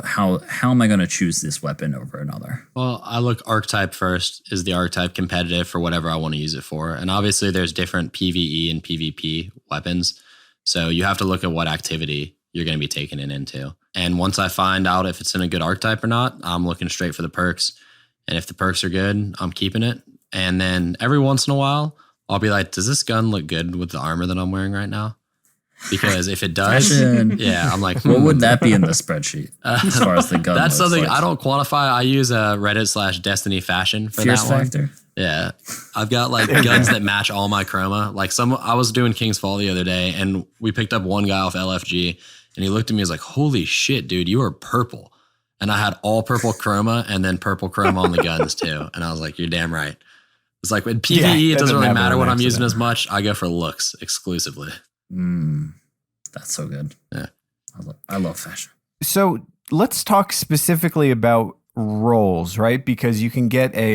how am I going to choose this weapon over another? Well, I look archetype first. Is the archetype competitive for whatever I want to use it for? And obviously there's different PvE and PvP weapons. So you have to look at what activity you're going to be taking it into. And once I find out if it's in a good archetype or not, I'm looking straight for the perks. And if the perks are good, I'm keeping it. And then every once in a while, I'll be like, does this gun look good with the armor that I'm wearing right now? Because if it does, yeah, I'm like, what would that be in the spreadsheet as far as the gun? That's something like? I don't quantify. I use a Reddit/Destiny fashion for Fierce that one. factor. Yeah, I've got like guns that match all my chroma. Like I was doing King's Fall the other day, and we picked up one guy off LFG, and he looked at me and was like, "Holy shit, dude, you are purple." And I had all purple chroma, and then purple chroma on the guns too. And I was like, "You're damn right." It's like with PvE, it doesn't really matter what I'm using as much. I go for looks exclusively. That's so good. Yeah, I love fashion. So let's talk specifically about roles, right? Because you can get a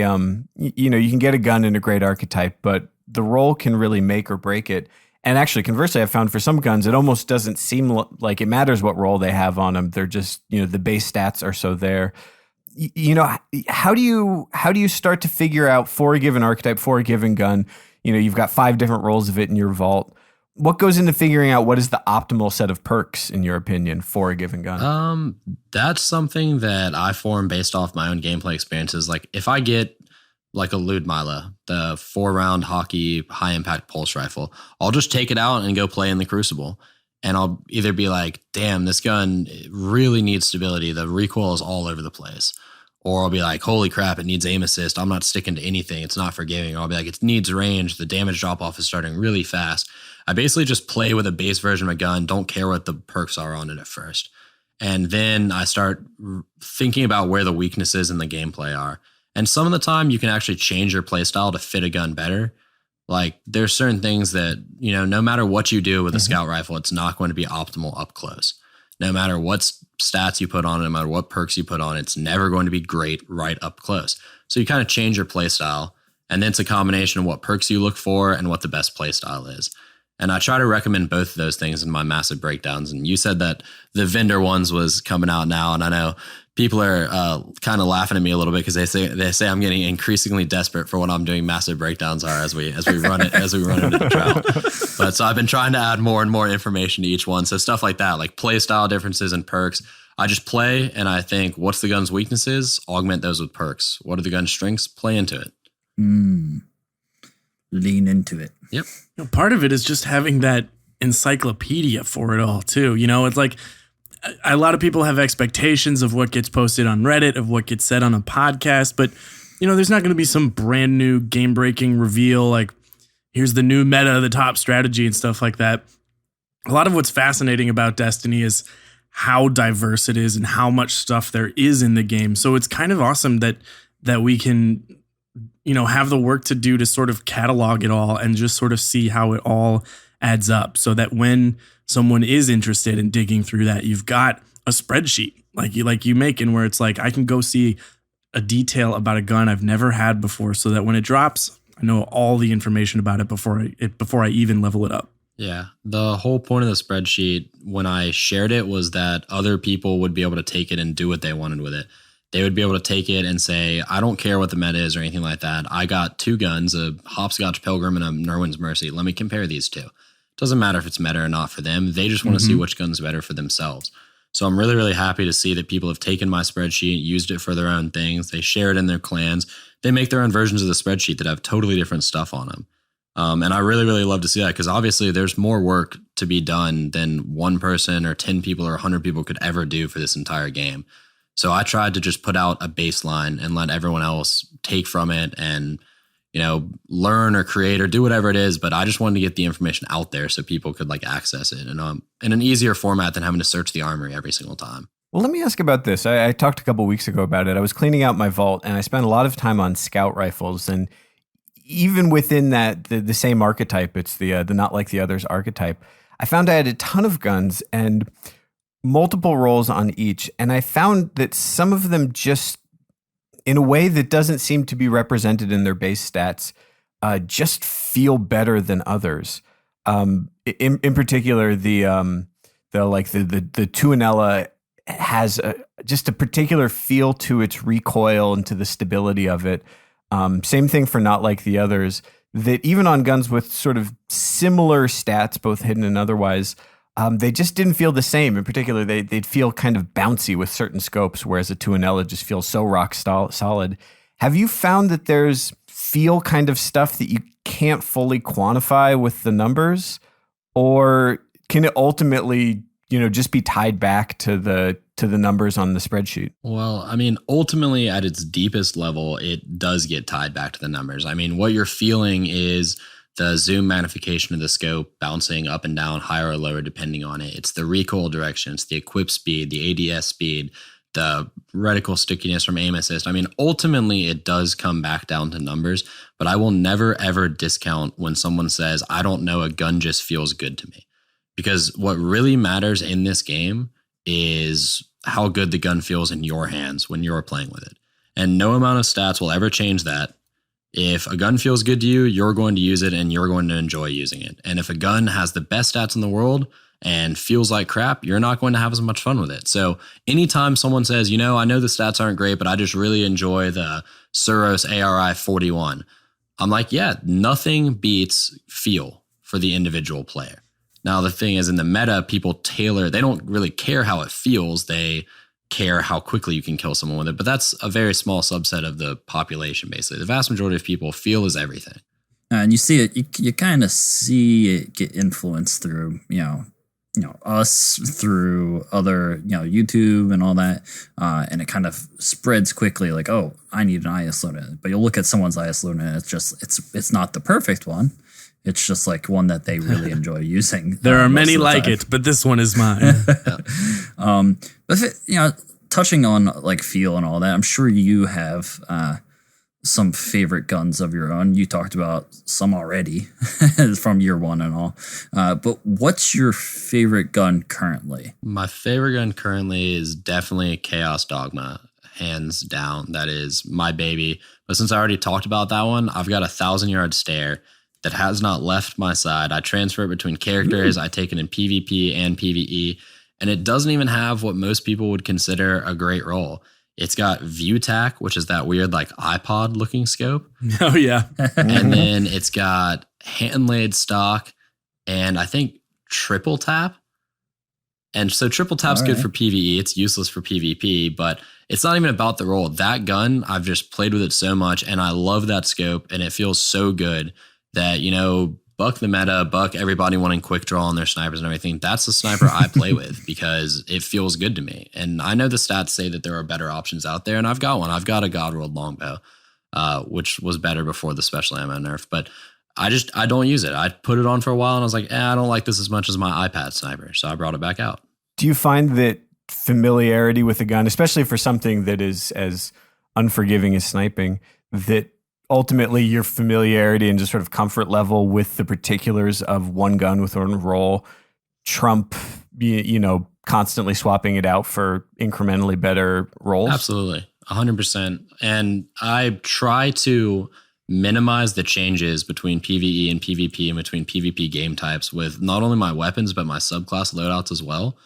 you can get a gun in a great archetype, but the role can really make or break it. And actually, conversely, I've found for some guns, it almost doesn't seem like it matters what role they have on them. They're just, the base stats are so there. How do you start to figure out for a given archetype, for a given gun? You've got 5 different roles of it in your vault. What goes into figuring out what is the optimal set of perks, in your opinion, for a given gun? That's something that I form based off my own gameplay experiences. Like if I get like a Ludmilla, the 4-round hockey high impact pulse rifle, I'll just take it out and go play in the Crucible. And I'll either be like, damn, this gun really needs stability. The recoil is all over the place. Or I'll be like, holy crap, it needs aim assist. I'm not sticking to anything. It's not forgiving. Or I'll be like, it needs range. The damage drop off is starting really fast. I basically just play with a base version of a gun. Don't care what the perks are on it at first. And then I start thinking about where the weaknesses in the gameplay are. And some of the time you can actually change your playstyle to fit a gun better. Like there's certain things that, no matter what you do with a scout rifle, it's not going to be optimal up close. No matter what stats you put on it, no matter what perks you put on it, it's never going to be great right up close. So you kind of change your playstyle, and then it's a combination of what perks you look for and what the best playstyle is. And I try to recommend both of those things in my massive breakdowns. And you said that the vendor ones was coming out now, and I know people are kind of laughing at me a little bit because they say I'm getting increasingly desperate for what I'm doing massive breakdowns are as we run it into the trial. But so I've been trying to add more and more information to each one. So stuff like that, like play style differences and perks. I just play and I think, what's the gun's weaknesses? Augment those with perks. What are the gun's strengths? Play into it. Lean into it. Yep. Part of it is just having that encyclopedia for it all too. It's like a lot of people have expectations of what gets posted on Reddit, of what gets said on a podcast, but there's not going to be some brand new game breaking reveal like here's the new meta, the top strategy and stuff like that. A lot of what's fascinating about Destiny is how diverse it is and how much stuff there is in the game. So it's kind of awesome that we can have the work to do to sort of catalog it all and just sort of see how it all adds up, so that when someone is interested in digging through that, you've got a spreadsheet like you make, and where it's like, I can go see a detail about a gun I've never had before, so that when it drops, I know all the information about it before I even level it up. Yeah. The whole point of the spreadsheet when I shared it was that other people would be able to take it and do what they wanted with it. They would be able to take it and say, I don't care what the meta is or anything like that. I got 2 guns, a Hopscotch Pilgrim and a Nerwin's Mercy. Let me compare these 2. Doesn't matter if it's meta or not for them. They just want to see which gun's better for themselves. So I'm really, really happy to see that people have taken my spreadsheet, used it for their own things. They share it in their clans. They make their own versions of the spreadsheet that have totally different stuff on them. And I really, really love to see that, because obviously there's more work to be done than one person or 10 people or 100 people could ever do for this entire game. So I tried to just put out a baseline and let everyone else take from it and, learn or create or do whatever it is. But I just wanted to get the information out there so people could access it in an easier format than having to search the armory every single time. Well, let me ask about this. I talked a couple weeks ago about it. I was cleaning out my vault, and I spent a lot of time on scout rifles. And even within that, the same archetype, it's the not like the others archetype, I found I had a ton of guns and multiple rolls on each. And I found that some of them just, in a way that doesn't seem to be represented in their base stats, just feel better than others. In particular, the Tuanella has just a particular feel to its recoil and to the stability of it. Same thing for not like the others, that even on guns with sort of similar stats, both hidden and otherwise, they just didn't feel the same. In particular, they'd feel kind of bouncy with certain scopes, whereas a Tuanella just feels so rock solid. Have you found that there's feel kind of stuff that you can't fully quantify with the numbers? Or can it ultimately, just be tied back to the numbers on the spreadsheet? Well, ultimately at its deepest level, it does get tied back to the numbers. What you're feeling is the zoom magnification of the scope bouncing up and down, higher or lower, depending on it. It's the recoil direction, it's the equip speed, the ADS speed, the reticle stickiness from aim assist. Ultimately it does come back down to numbers, but I will never ever discount when someone says, I don't know, a gun just feels good to me. Because what really matters in this game is how good the gun feels in your hands when you're playing with it. And no amount of stats will ever change that. If a gun feels good to you, you're going to use it and you're going to enjoy using it. And if a gun has the best stats in the world and feels like crap, you're not going to have as much fun with it. So anytime someone says, I know the stats aren't great, but I just really enjoy the Suros ARI 41, I'm like, yeah, nothing beats feel for the individual player. Now, the thing is, in the meta, people they don't really care how it feels. They care how quickly you can kill someone with it. But that's a very small subset of the population, basically. The vast majority of people feel is everything. And you see it, you kind of see it get influenced through, us, through other, YouTube and all that. And it kind of spreads quickly, like, oh, I need an IS load. But you'll look at someone's IS load and it's not the perfect one. It's just like one that they really enjoy using. There are many like it, but this one is mine. But touching on feel and all that, I'm sure you have some favorite guns of your own. You talked about some already from year one and all. But what's your favorite gun currently? My favorite gun currently is definitely Chaos Dogma, hands down. That is my baby. But since I already talked about that one, I've got a 1,000-yard stare that has not left my side. I transfer it between characters. I take it in PvP and PvE, and it doesn't even have what most people would consider a great roll. It's got View Tac, which is that weird iPod looking scope. Oh yeah. And then it's got hand laid stock and I think triple tap. And so triple tap's good for PvE. It's useless for PvP, but it's not even about the roll. That gun, I've just played with it so much and I love that scope and it feels so good that, buck the meta, buck everybody wanting quick draw on their snipers and everything. That's the sniper I play with because it feels good to me. And I know the stats say that there are better options out there, and I've got one. I've got a Godworld longbow, which was better before the special ammo nerf, but I don't use it. I put it on for a while and I was like, I don't like this as much as my iPad sniper. So I brought it back out. Do you find that familiarity with a gun, especially for something that is as unforgiving as sniping, that ultimately your familiarity and just sort of comfort level with the particulars of one gun with one roll trump, constantly swapping it out for incrementally better rolls? Absolutely. 100%. And I try to minimize the changes between PvE and PvP and between PvP game types with not only my weapons, but my subclass loadouts as well,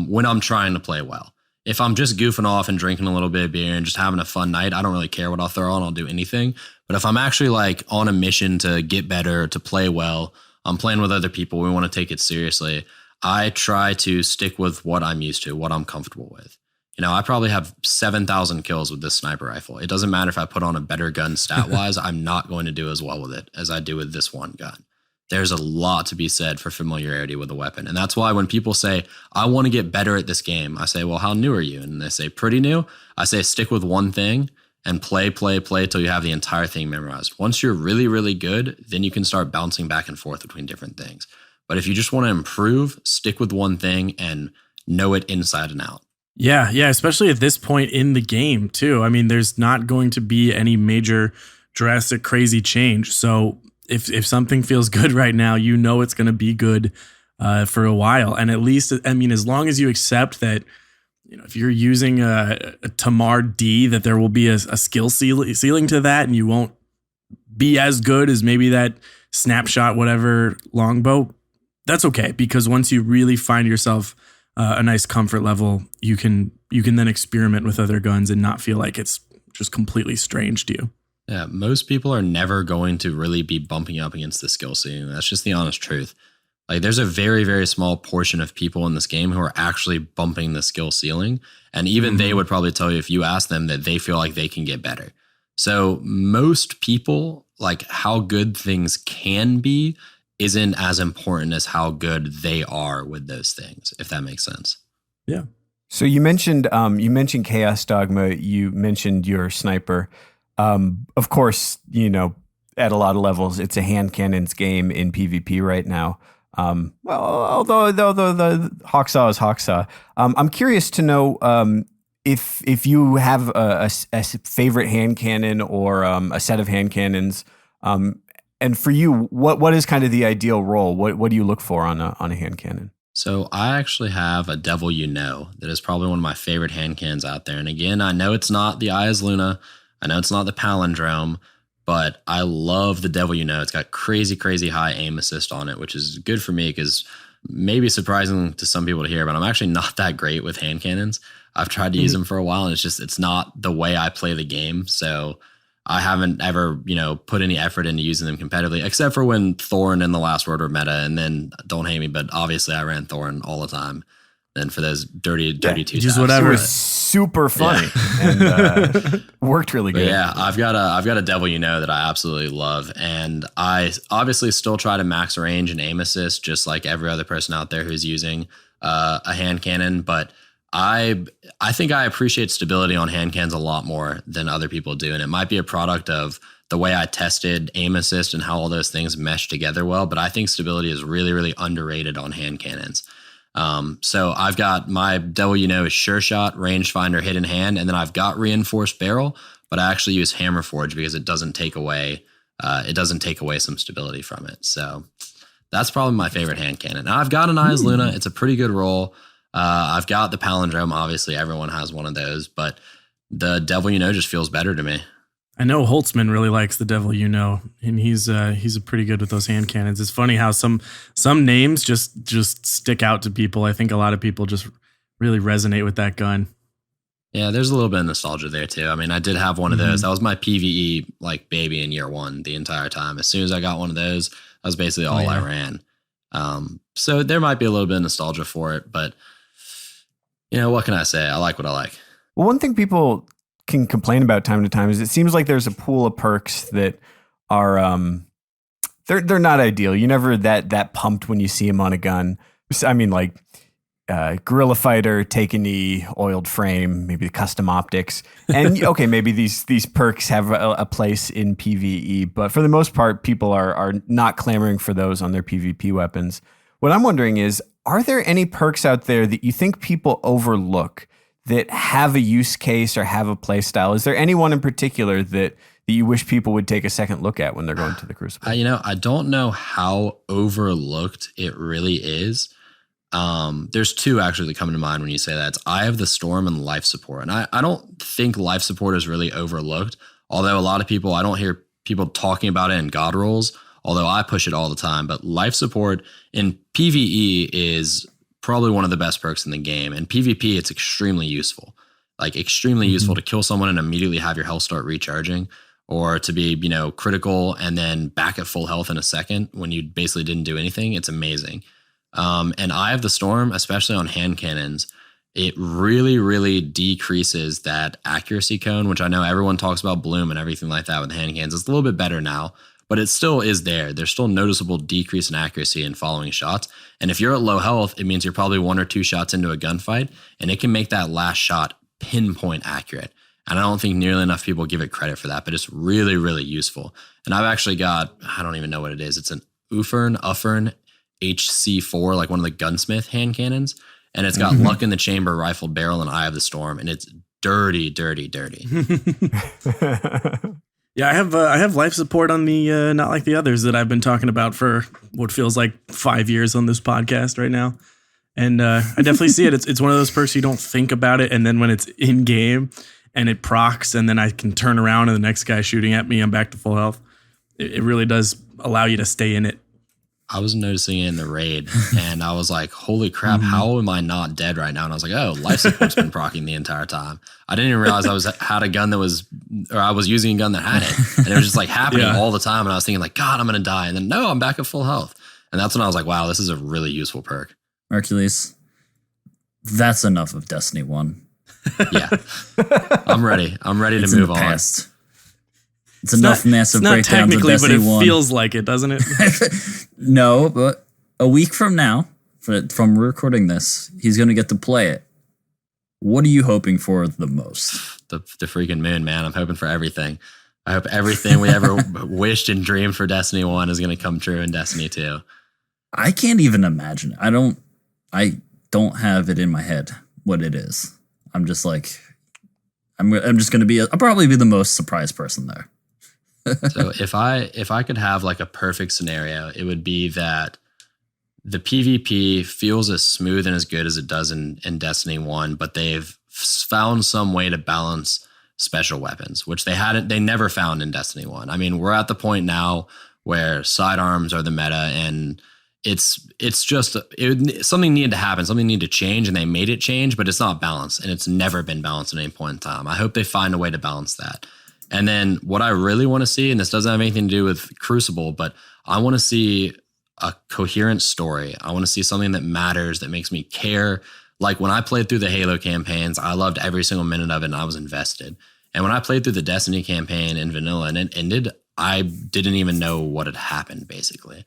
when I'm trying to play well. If I'm just goofing off and drinking a little bit of beer and just having a fun night, I don't really care what I'll throw on. I'll do anything. But if I'm actually like on a mission to get better, to play well, I'm playing with other people, we want to take it seriously, I try to stick with what I'm used to, what I'm comfortable with. I probably have 7,000 kills with this sniper rifle. It doesn't matter if I put on a better gun stat-wise, I'm not going to do as well with it as I do with this one gun. There's a lot to be said for familiarity with a weapon. And that's why when people say, I want to get better at this game, I say, well, how new are you? And they say, pretty new. I say, stick with one thing and play till you have the entire thing memorized. Once you're really, really good, then you can start bouncing back and forth between different things. But if you just want to improve, stick with one thing and know it inside and out. Yeah, especially at this point in the game, too. I mean, there's not going to be any major, drastic, crazy change. So if something feels good right now, it's going to be good for a while. And at least, as long as you accept that, if you're using a Tamar D, that there will be a skill ceiling to that, and you won't be as good as maybe that snapshot, whatever longbow. That's okay, because once you really find yourself a nice comfort level, you can then experiment with other guns and not feel like it's just completely strange to you. Yeah, most people are never going to really be bumping up against the skill ceiling. That's just the honest truth. Like, there's a very, very small portion of people in this game who are actually bumping the skill ceiling. And even they would probably tell you, if you ask them, that they feel like they can get better. So most people, like, how good things can be isn't as important as how good they are with those things, if that makes sense. Yeah. So you mentioned Chaos Dogma, you mentioned your sniper. Of course, at a lot of levels, it's a hand cannons game in PvP right now. Although the Hawksaw is Hawksaw. I'm curious to know if you have a favorite hand cannon or a set of hand cannons. And for you, what is kind of the ideal role? What do you look for on a hand cannon? So I actually have a Devil that is probably one of my favorite hand cannons out there. And again, I know it's not the Eye is Luna. I know it's not the Palindrome, but I love the Devil It's got crazy, crazy high aim assist on it, which is good for me because maybe surprising to some people to hear, but I'm actually not that great with hand cannons. I've tried to use them for a while, and it's not the way I play the game. So I haven't ever, put any effort into using them competitively, except for when Thorn and the Last Word were meta. And then, don't hate me, but obviously I ran Thorn all the time. And for those dirty two just times. whatever. It was super funny and worked really good. But yeah, I've got a Devil that I absolutely love, and I obviously still try to max range and aim assist, just like every other person out there who's using a hand cannon. But I think I appreciate stability on hand cannons a lot more than other people do. And it might be a product of the way I tested aim assist and how all those things mesh together well. But I think stability is really, really underrated on hand cannons. So I've got my Devil is Sure Shot, Rangefinder, Hidden Hand, and then I've got Reinforced Barrel, but I actually use Hammer Forge because it doesn't take away some stability from it. So that's probably my favorite hand cannon. Now I've got an Eye is Luna. It's a pretty good roll. I've got the Palindrome. Obviously, everyone has one of those, but the Devil just feels better to me. I know Holtzman really likes the Devil and he's pretty good with those hand cannons. It's funny how some names just stick out to people. I think a lot of people just really resonate with that gun. Yeah, there's a little bit of nostalgia there too. I mean, I did have one of those. That was my PvE like baby in year one the entire time. As soon as I got one of those, that was basically all I ran. So there might be a little bit of nostalgia for it, but what can I say? I like what I like. Well, one thing people can complain about time to time is it seems like there's a pool of perks that are they're not ideal. You're never that pumped when you see them on a gun. I mean, like Guerrilla Fighter, Take a Knee, Oiled Frame, maybe the custom optics, and okay, maybe these perks have a place in PvE, but for the most part, people are not clamoring for those on their PvP weapons. What I'm wondering is, are there any perks out there that you think people overlook that have a use case or have a play style? Is there anyone in particular that that you wish people would take a second look at when they're going to the Crucible? I don't know how overlooked it really is. There's two actually that come to mind when you say that. It's Eye of the Storm and life support. And I don't think life support is really overlooked, although a lot of people, I don't hear people talking about it in God rolls, although I push it all the time. But life support in PvE is probably one of the best perks in the game. In PvP, it's extremely useful. Like extremely useful to kill someone and immediately have your health start recharging, or to be, critical and then back at full health in a second when you basically didn't do anything. It's amazing. And Eye of the Storm, especially on hand cannons, it really, really decreases that accuracy cone, which I know everyone talks about Bloom and everything like that with hand cannons. It's a little bit better now, but it still is there. There's still noticeable decrease in accuracy in following shots. And if you're at low health, it means you're probably 1 or 2 shots into a gunfight, and it can make that last shot pinpoint accurate. And I don't think nearly enough people give it credit for that, but it's really, really useful. And I've actually got, I don't even know what it is. It's an Uffern HC4, like one of the gunsmith hand cannons. And it's got Luck in the Chamber, Rifled Barrel, and Eye of the Storm. And it's dirty, dirty, dirty. Yeah, I have life support on the not like the others that I've been talking about for what feels like 5 years on this podcast right now. And I definitely see it. It's one of those perks you don't think about it, and then when it's in game and it procs, and then I can turn around and the next guy shooting at me, I'm back to full health. It really does allow you to stay in it. I was noticing it in the raid, and I was like, holy crap, how am I not dead right now? And I was like, oh, life support's been proccing the entire time. I didn't even realize I was using a gun that had it. And it was just like happening all the time. And I was thinking like, God, I'm going to die. And then no, I'm back at full health. And that's when I was like, wow, this is a really useful perk. Mercules, that's enough of Destiny 1. Yeah. I'm ready. I'm ready to move on. Past. It's enough massive breakdowns of technically, Destiny 1. but it feels like it, doesn't it? No, but a week from now, from recording this, he's going to get to play it. What are you hoping for the most? The freaking moon, man. I'm hoping for everything. I hope everything we ever wished and dreamed for Destiny 1 is going to come true in Destiny 2. I can't even imagine it. I don't have it in my head what it is. I'm just like, I'm just going to I'll probably be the most surprised person there. So if I could have like a perfect scenario, it would be that the PvP feels as smooth and as good as it does in Destiny 1, but they've found some way to balance special weapons, which they never found in Destiny 1. I mean, we're at the point now where sidearms are the meta, and it's just something needed to happen, something needed to change, and they made it change, but it's not balanced, and it's never been balanced at any point in time. I hope they find a way to balance that. And then what I really want to see, and this doesn't have anything to do with Crucible, but I want to see a coherent story. I want to see something that matters, that makes me care. Like when I played through the Halo campaigns, I loved every single minute of it and I was invested. And when I played through the Destiny campaign in vanilla and it ended, I didn't even know what had happened, basically.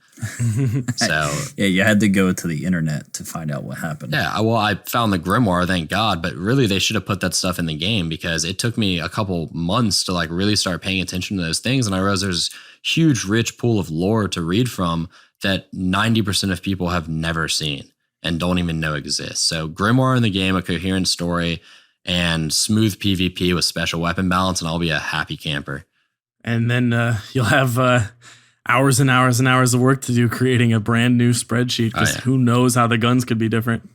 So yeah, you had to go to the internet to find out what happened. Yeah, well, I found the Grimoire, thank God, but really they should have put that stuff in the game, because it took me a couple months to like really start paying attention to those things, and I realized there's huge, rich pool of lore to read from that 90% of people have never seen and don't even know exists. So Grimoire in the game, a coherent story, and smooth PvP with special weapon balance, and I'll be a happy camper. And then you'll have hours and hours and hours of work to do creating a brand new spreadsheet, because who knows how the guns could be different.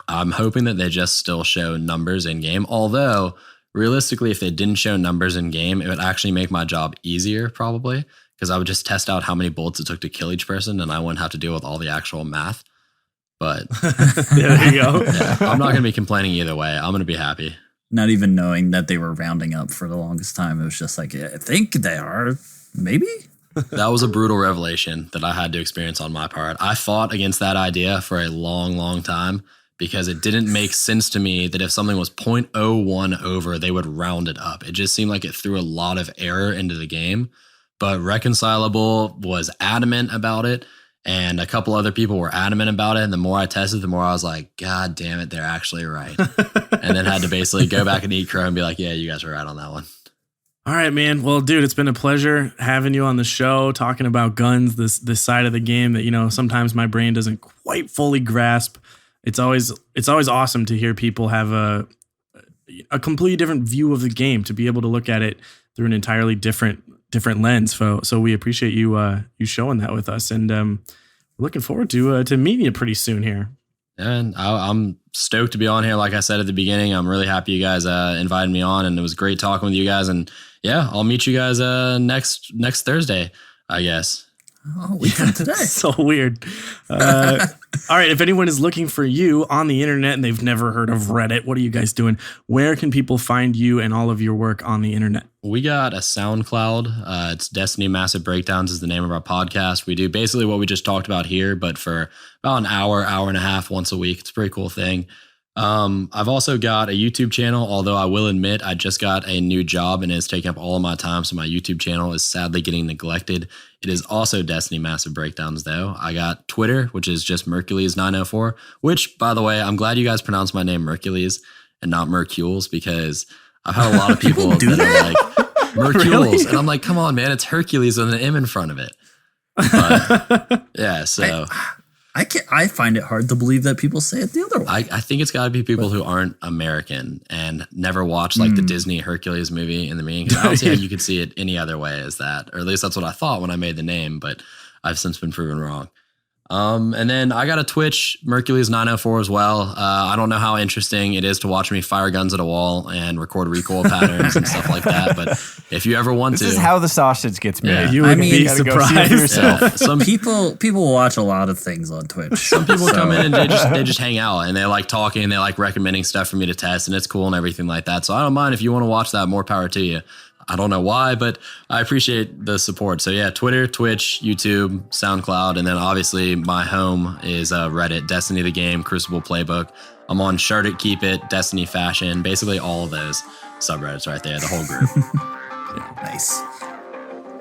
I'm hoping that they just still show numbers in game. Although, realistically, if they didn't show numbers in game, it would actually make my job easier, probably, because I would just test out how many bullets it took to kill each person, and I wouldn't have to deal with all the actual math. But there you go. Yeah, I'm not going to be complaining either way. I'm going to be happy. Not even knowing that they were rounding up for the longest time. It was just like, I think they are, maybe? That was a brutal revelation that I had to experience on my part. I fought against that idea for a long, long time, because it didn't make sense to me that if something was 0.01 over, they would round it up. It just seemed like it threw a lot of error into the game. But Reconcilable was adamant about it, and a couple other people were adamant about it. And the more I tested, the more I was like, God damn it, they're actually right. And then had to basically go back and eat crow and be like, yeah, you guys were right on that one. All right, man. Well, dude, it's been a pleasure having you on the show, talking about guns, this side of the game that, you know, sometimes my brain doesn't quite fully grasp. It's always awesome to hear people have a completely different view of the game, to be able to look at it through an entirely different lens. So we appreciate you showing that with us, and we're looking forward to meeting you pretty soon here. And I'm stoked to be on here. Like I said at the beginning, I'm really happy you guys invited me on, and it was great talking with you guys. And yeah, I'll meet you guys next Thursday, I guess. Oh, we come today. So weird. All right. If anyone is looking for you on the internet and they've never heard of Reddit, what are you guys doing? Where can people find you and all of your work on the internet? We got a SoundCloud. It's Destiny Massive Breakdowns is the name of our podcast. We do basically what we just talked about here, but for about an hour and a half once a week. It's a pretty cool thing. I've also got a YouTube channel, although I will admit I just got a new job and it's taking up all of my time. So my YouTube channel is sadly getting neglected. It is also Destiny Massive Breakdowns though. I got Twitter, which is just Mercules904, which by the way, I'm glad you guys pronounce my name Mercules and not Mercules, because I've had a lot of people that are like Mercules. Really? And I'm like, come on, man, it's Hercules with an M in front of it. But, yeah, so... I find it hard to believe that people say it the other way. I think it's got to be people who aren't American and never watched like the Disney Hercules movie in the meaning. I don't see how you could see it any other way as that, or at least that's what I thought when I made the name, but I've since been proven wrong. And then I got a Twitch, Mercules904 as well. I don't know how interesting it is to watch me fire guns at a wall and record recoil patterns and stuff like that. But if you ever want this is how the sausage gets made. Yeah, you would be surprised. Yeah, some people watch a lot of things on Twitch. Some people come in and they just hang out and they like talking, they like recommending stuff for me to test, and it's cool and everything like that. So I don't mind if you want to watch that. More power to you. I don't know why, but I appreciate the support. So yeah, Twitter, Twitch, YouTube, SoundCloud, and then obviously my home is Reddit, Destiny the Game, Crucible Playbook. I'm on Shard It, Keep It, Destiny Fashion, basically all of those subreddits right there, the whole group. Yeah. Nice.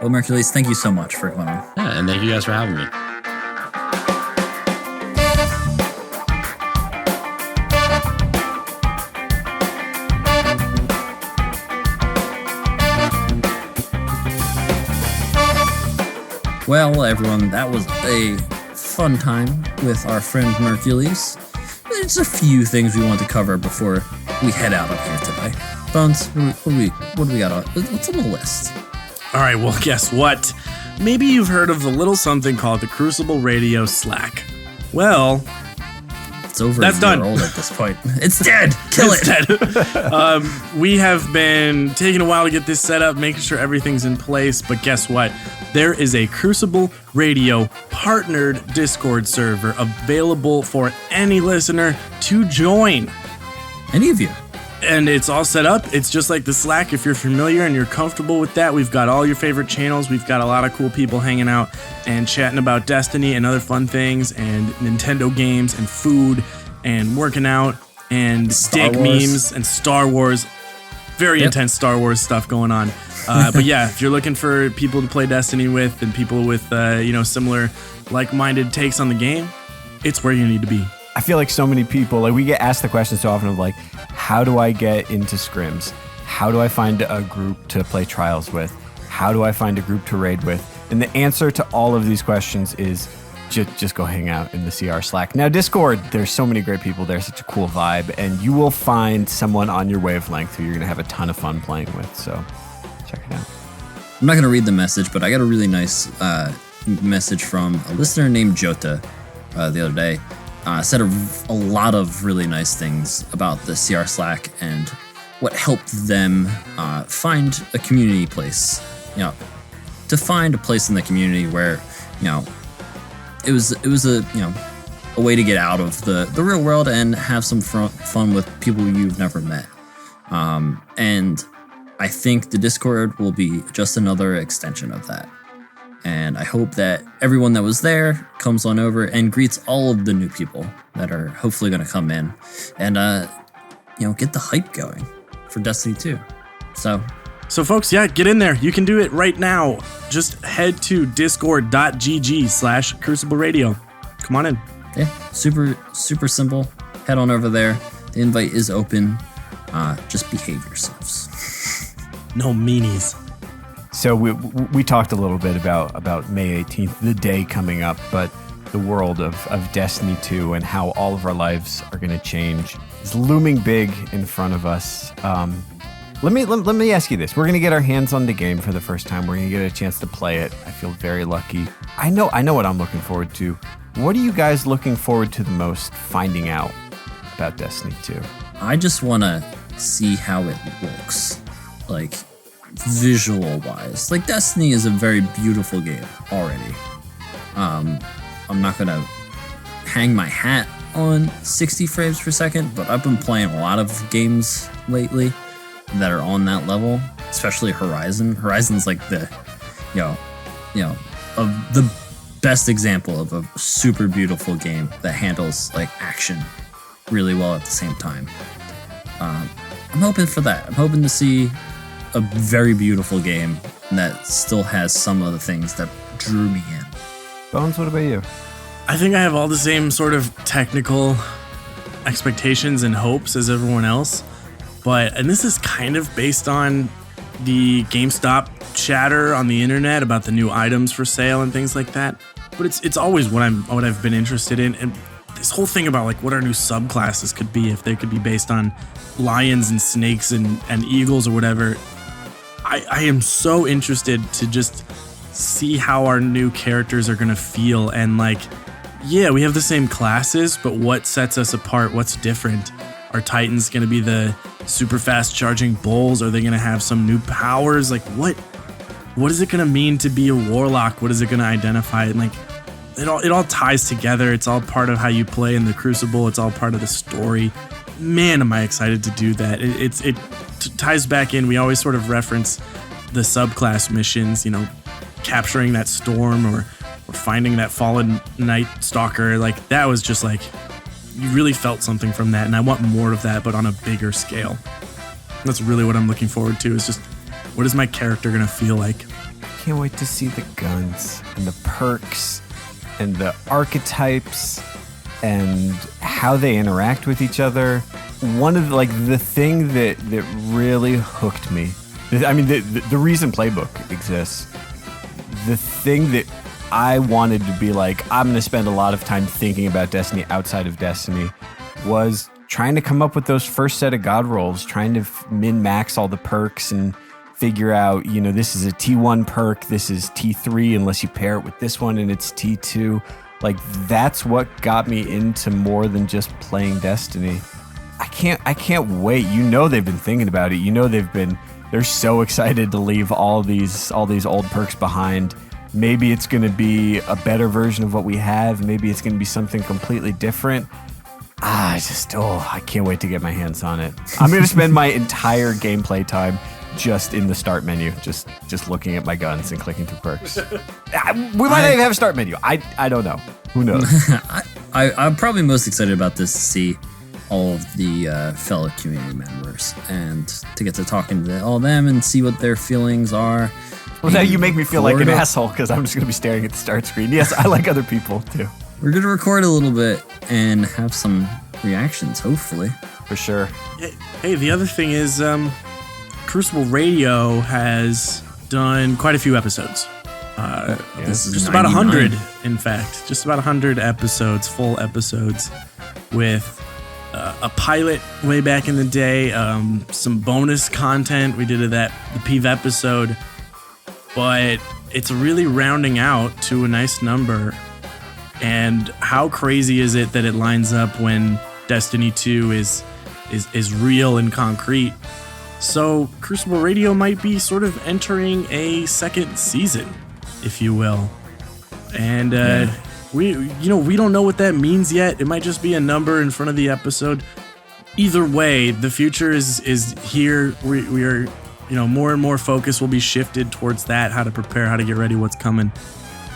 Well, Mercules, thank you so much for coming on. Yeah, and thank you guys for having me. Well, everyone, that was a fun time with our friend Mercules. There's a few things we want to cover before we head out of here today. Bones, what do we got on? What's on the list? All right, well, guess what? Maybe you've heard of the little something called the Crucible Radio Slack. Well, it's over. That's done. Old at this point. It's dead. Kill it. Dead. We have been taking a while to get this set up, making sure everything's in place. But guess what? There is a Crucible Radio partnered Discord server available for any listener to join. Any of you. And it's all set up. It's just like the Slack. If you're familiar and you're comfortable with that, we've got all your favorite channels. We've got a lot of cool people hanging out and chatting about Destiny and other fun things and Nintendo games and food and working out and Star Wars memes and Star Wars. Very intense Star Wars stuff going on. But yeah, if you're looking for people to play Destiny with and people with similar like-minded takes on the game, it's where you need to be. I feel like so many people, like we get asked the question so often of like, how do I get into scrims? How do I find a group to play trials with? How do I find a group to raid with? And the answer to all of these questions is just go hang out in the CR Slack. Now, Discord, there's so many great people there, such a cool vibe, and you will find someone on your wavelength who you're going to have a ton of fun playing with. So check it out. I'm not going to read the message, but I got a really nice message from a listener named Jota the other day. Said a lot of really nice things about the CR Slack and what helped them find a community place. To find a place in the community where, it was a way to get out of the real world and have some fun with people you've never met. And I think the Discord will be just another extension of that. And I hope that everyone that was there comes on over and greets all of the new people that are hopefully going to come in and, get the hype going for Destiny 2. So folks, yeah, get in there. You can do it right now. Just head to discord.gg/Crucible Radio. Come on in. Yeah, super, super simple. Head on over there. The invite is open. Just behave yourselves. No meanies. So we talked a little bit about May 18th, the day coming up, but the world of Destiny 2 and how all of our lives are going to change is looming big in front of us. Let me ask you this. We're going to get our hands on the game for the first time. We're going to get a chance to play it. I feel very lucky. I know what I'm looking forward to. What are you guys looking forward to the most finding out about Destiny 2? I just want to see how it looks, like visual wise. Like Destiny is a very beautiful game already. I'm not going to hang my hat on 60 frames per second, but I've been playing a lot of games lately that are on that level, especially Horizon. Horizon's like the best example of a super beautiful game that handles like action really well at the same time. I'm hoping for that. I'm hoping to see a very beautiful game that still has some of the things that drew me in. Bones, what about you? I think I have all the same sort of technical expectations and hopes as everyone else. And this is kind of based on the GameStop chatter on the internet about the new items for sale and things like that. But it's always what I've been interested in. And this whole thing about like what our new subclasses could be, if they could be based on lions and snakes and eagles or whatever. I am so interested to just see how our new characters are going to feel. And like, yeah, we have the same classes, but what sets us apart? What's different? Are Titans going to be the super fast charging bulls? Are they going to have some new powers? Like what is it going to mean to be a warlock? What is it going to identify? And like it all ties together. It's all part of how you play in the Crucible. It's all part of the story. Man, am I excited to do that. It ties back in. We always sort of reference the subclass missions, capturing that storm or finding that fallen Night Stalker. Like that was just like, you really felt something from that, and I want more of that, but on a bigger scale. That's really what I'm looking forward to, is just, what is my character going to feel like? Can't wait to see the guns and the perks and the archetypes and how they interact with each other. One of the thing that really hooked me, I mean, the reason Playbook exists, the thing that I wanted to be like, I'm going to spend a lot of time thinking about Destiny outside of Destiny, was trying to come up with those first set of god rolls, trying to min-max all the perks and figure out, this is a T1 perk, this is T3 unless you pair it with this one and it's T2. Like, that's what got me into more than just playing Destiny. I can't wait. They've been thinking about it. They're so excited to leave all these old perks behind. Maybe it's going to be a better version of what we have. Maybe it's going to be something completely different. I can't wait to get my hands on it. I'm going to spend my entire gameplay time just in the start menu, just looking at my guns and clicking through perks. We might not even have a start menu. I don't know. Who knows? I'm probably most excited about this to see all of the fellow community members and to get to talking to all of them and see what their feelings are. Well, now you make me feel like an asshole because I'm just going to be staring at the start screen. Yes, I like other people too. We're going to record a little bit and have some reactions, hopefully. For sure. Hey, the other thing is Crucible Radio has done quite a few episodes. This is just 99. about 100, in fact. Just about 100 episodes, full episodes, with a pilot way back in the day, some bonus content. We did the PEV episode. But it's really rounding out to a nice number. And how crazy is it that it lines up when Destiny 2 is real and concrete? So Crucible Radio might be sort of entering a second season, if you will. And we don't know what that means yet. It might just be a number in front of the episode. Either way, the future is here. We are. More and more focus will be shifted towards that, how to prepare, how to get ready, what's coming.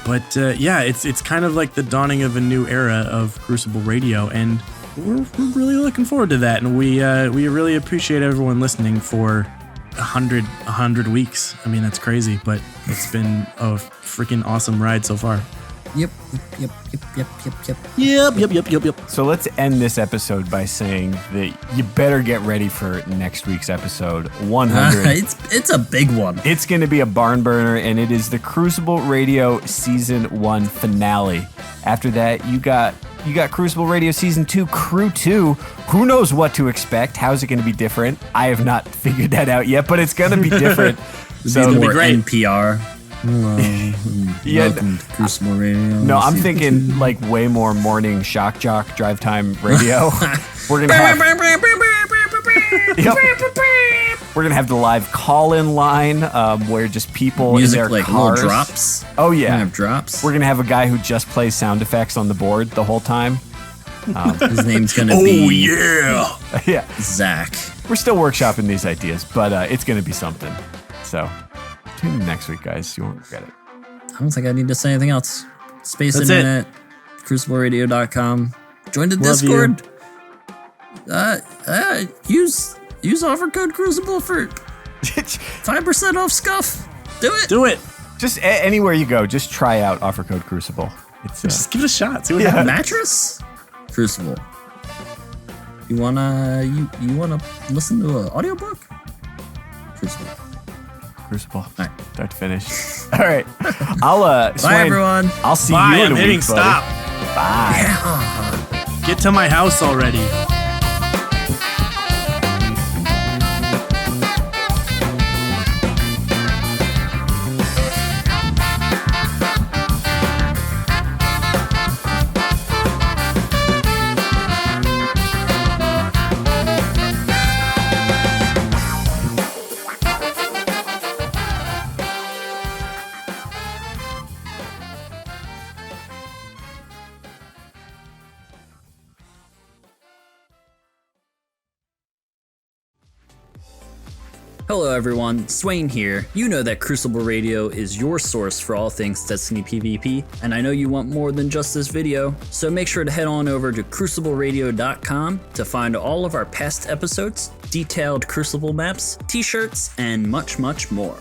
But it's kind of like the dawning of a new era of Crucible Radio, and we're really looking forward to that. And we really appreciate everyone listening for 100 weeks. I mean, that's crazy, but it's been a freaking awesome ride so far. Yep. So let's end this episode by saying that you better get ready for next week's episode 100. It's a big one. It's going to be a barn burner, and it is the Crucible Radio Season 1 finale. After that, you got You got Crucible Radio Season 2, Crew 2. Who knows what to expect? How's it going to be different? I have not figured that out yet, but it's going to be different. So be more great. NPR. Hello, Yeah, welcome to Crucible Radio. No, I'm thinking like way more morning shock jock drive time radio. We're gonna have Yep. We're gonna have the live call-in line where just people music in their like cars. little drops. Oh We're yeah, gonna have drops. we're gonna have a guy who just plays sound effects on the board the whole time. His name's gonna Oh be yeah. Yeah, Zach. we're still workshopping these ideas, but it's gonna be something. So tune in next week, guys. You won't regret it. I don't think I need to say anything else. Space That's it. Internet, crucibleradio.com. Join the Love Discord. Use offer code Crucible for 5% off scuff. Do it. Do it. Just anywhere you go, just try out offer code Crucible. It's Just give it a shot. See what Yeah. happens. Mattress? Crucible. You wanna listen to an audiobook? Crucible. Crucible. All right. Start to finish. All right. I'll Bye Swain, everyone. I'll see Bye. you in I'm a hitting week, buddy. stop. Bye. Get to my house already. Hello everyone, Swain here. You know that Crucible Radio is your source for all things Destiny PvP, and I know you want more than just this video, so make sure to head on over to crucibleradio.com to find all of our past episodes, detailed Crucible maps, t-shirts, and much, much more.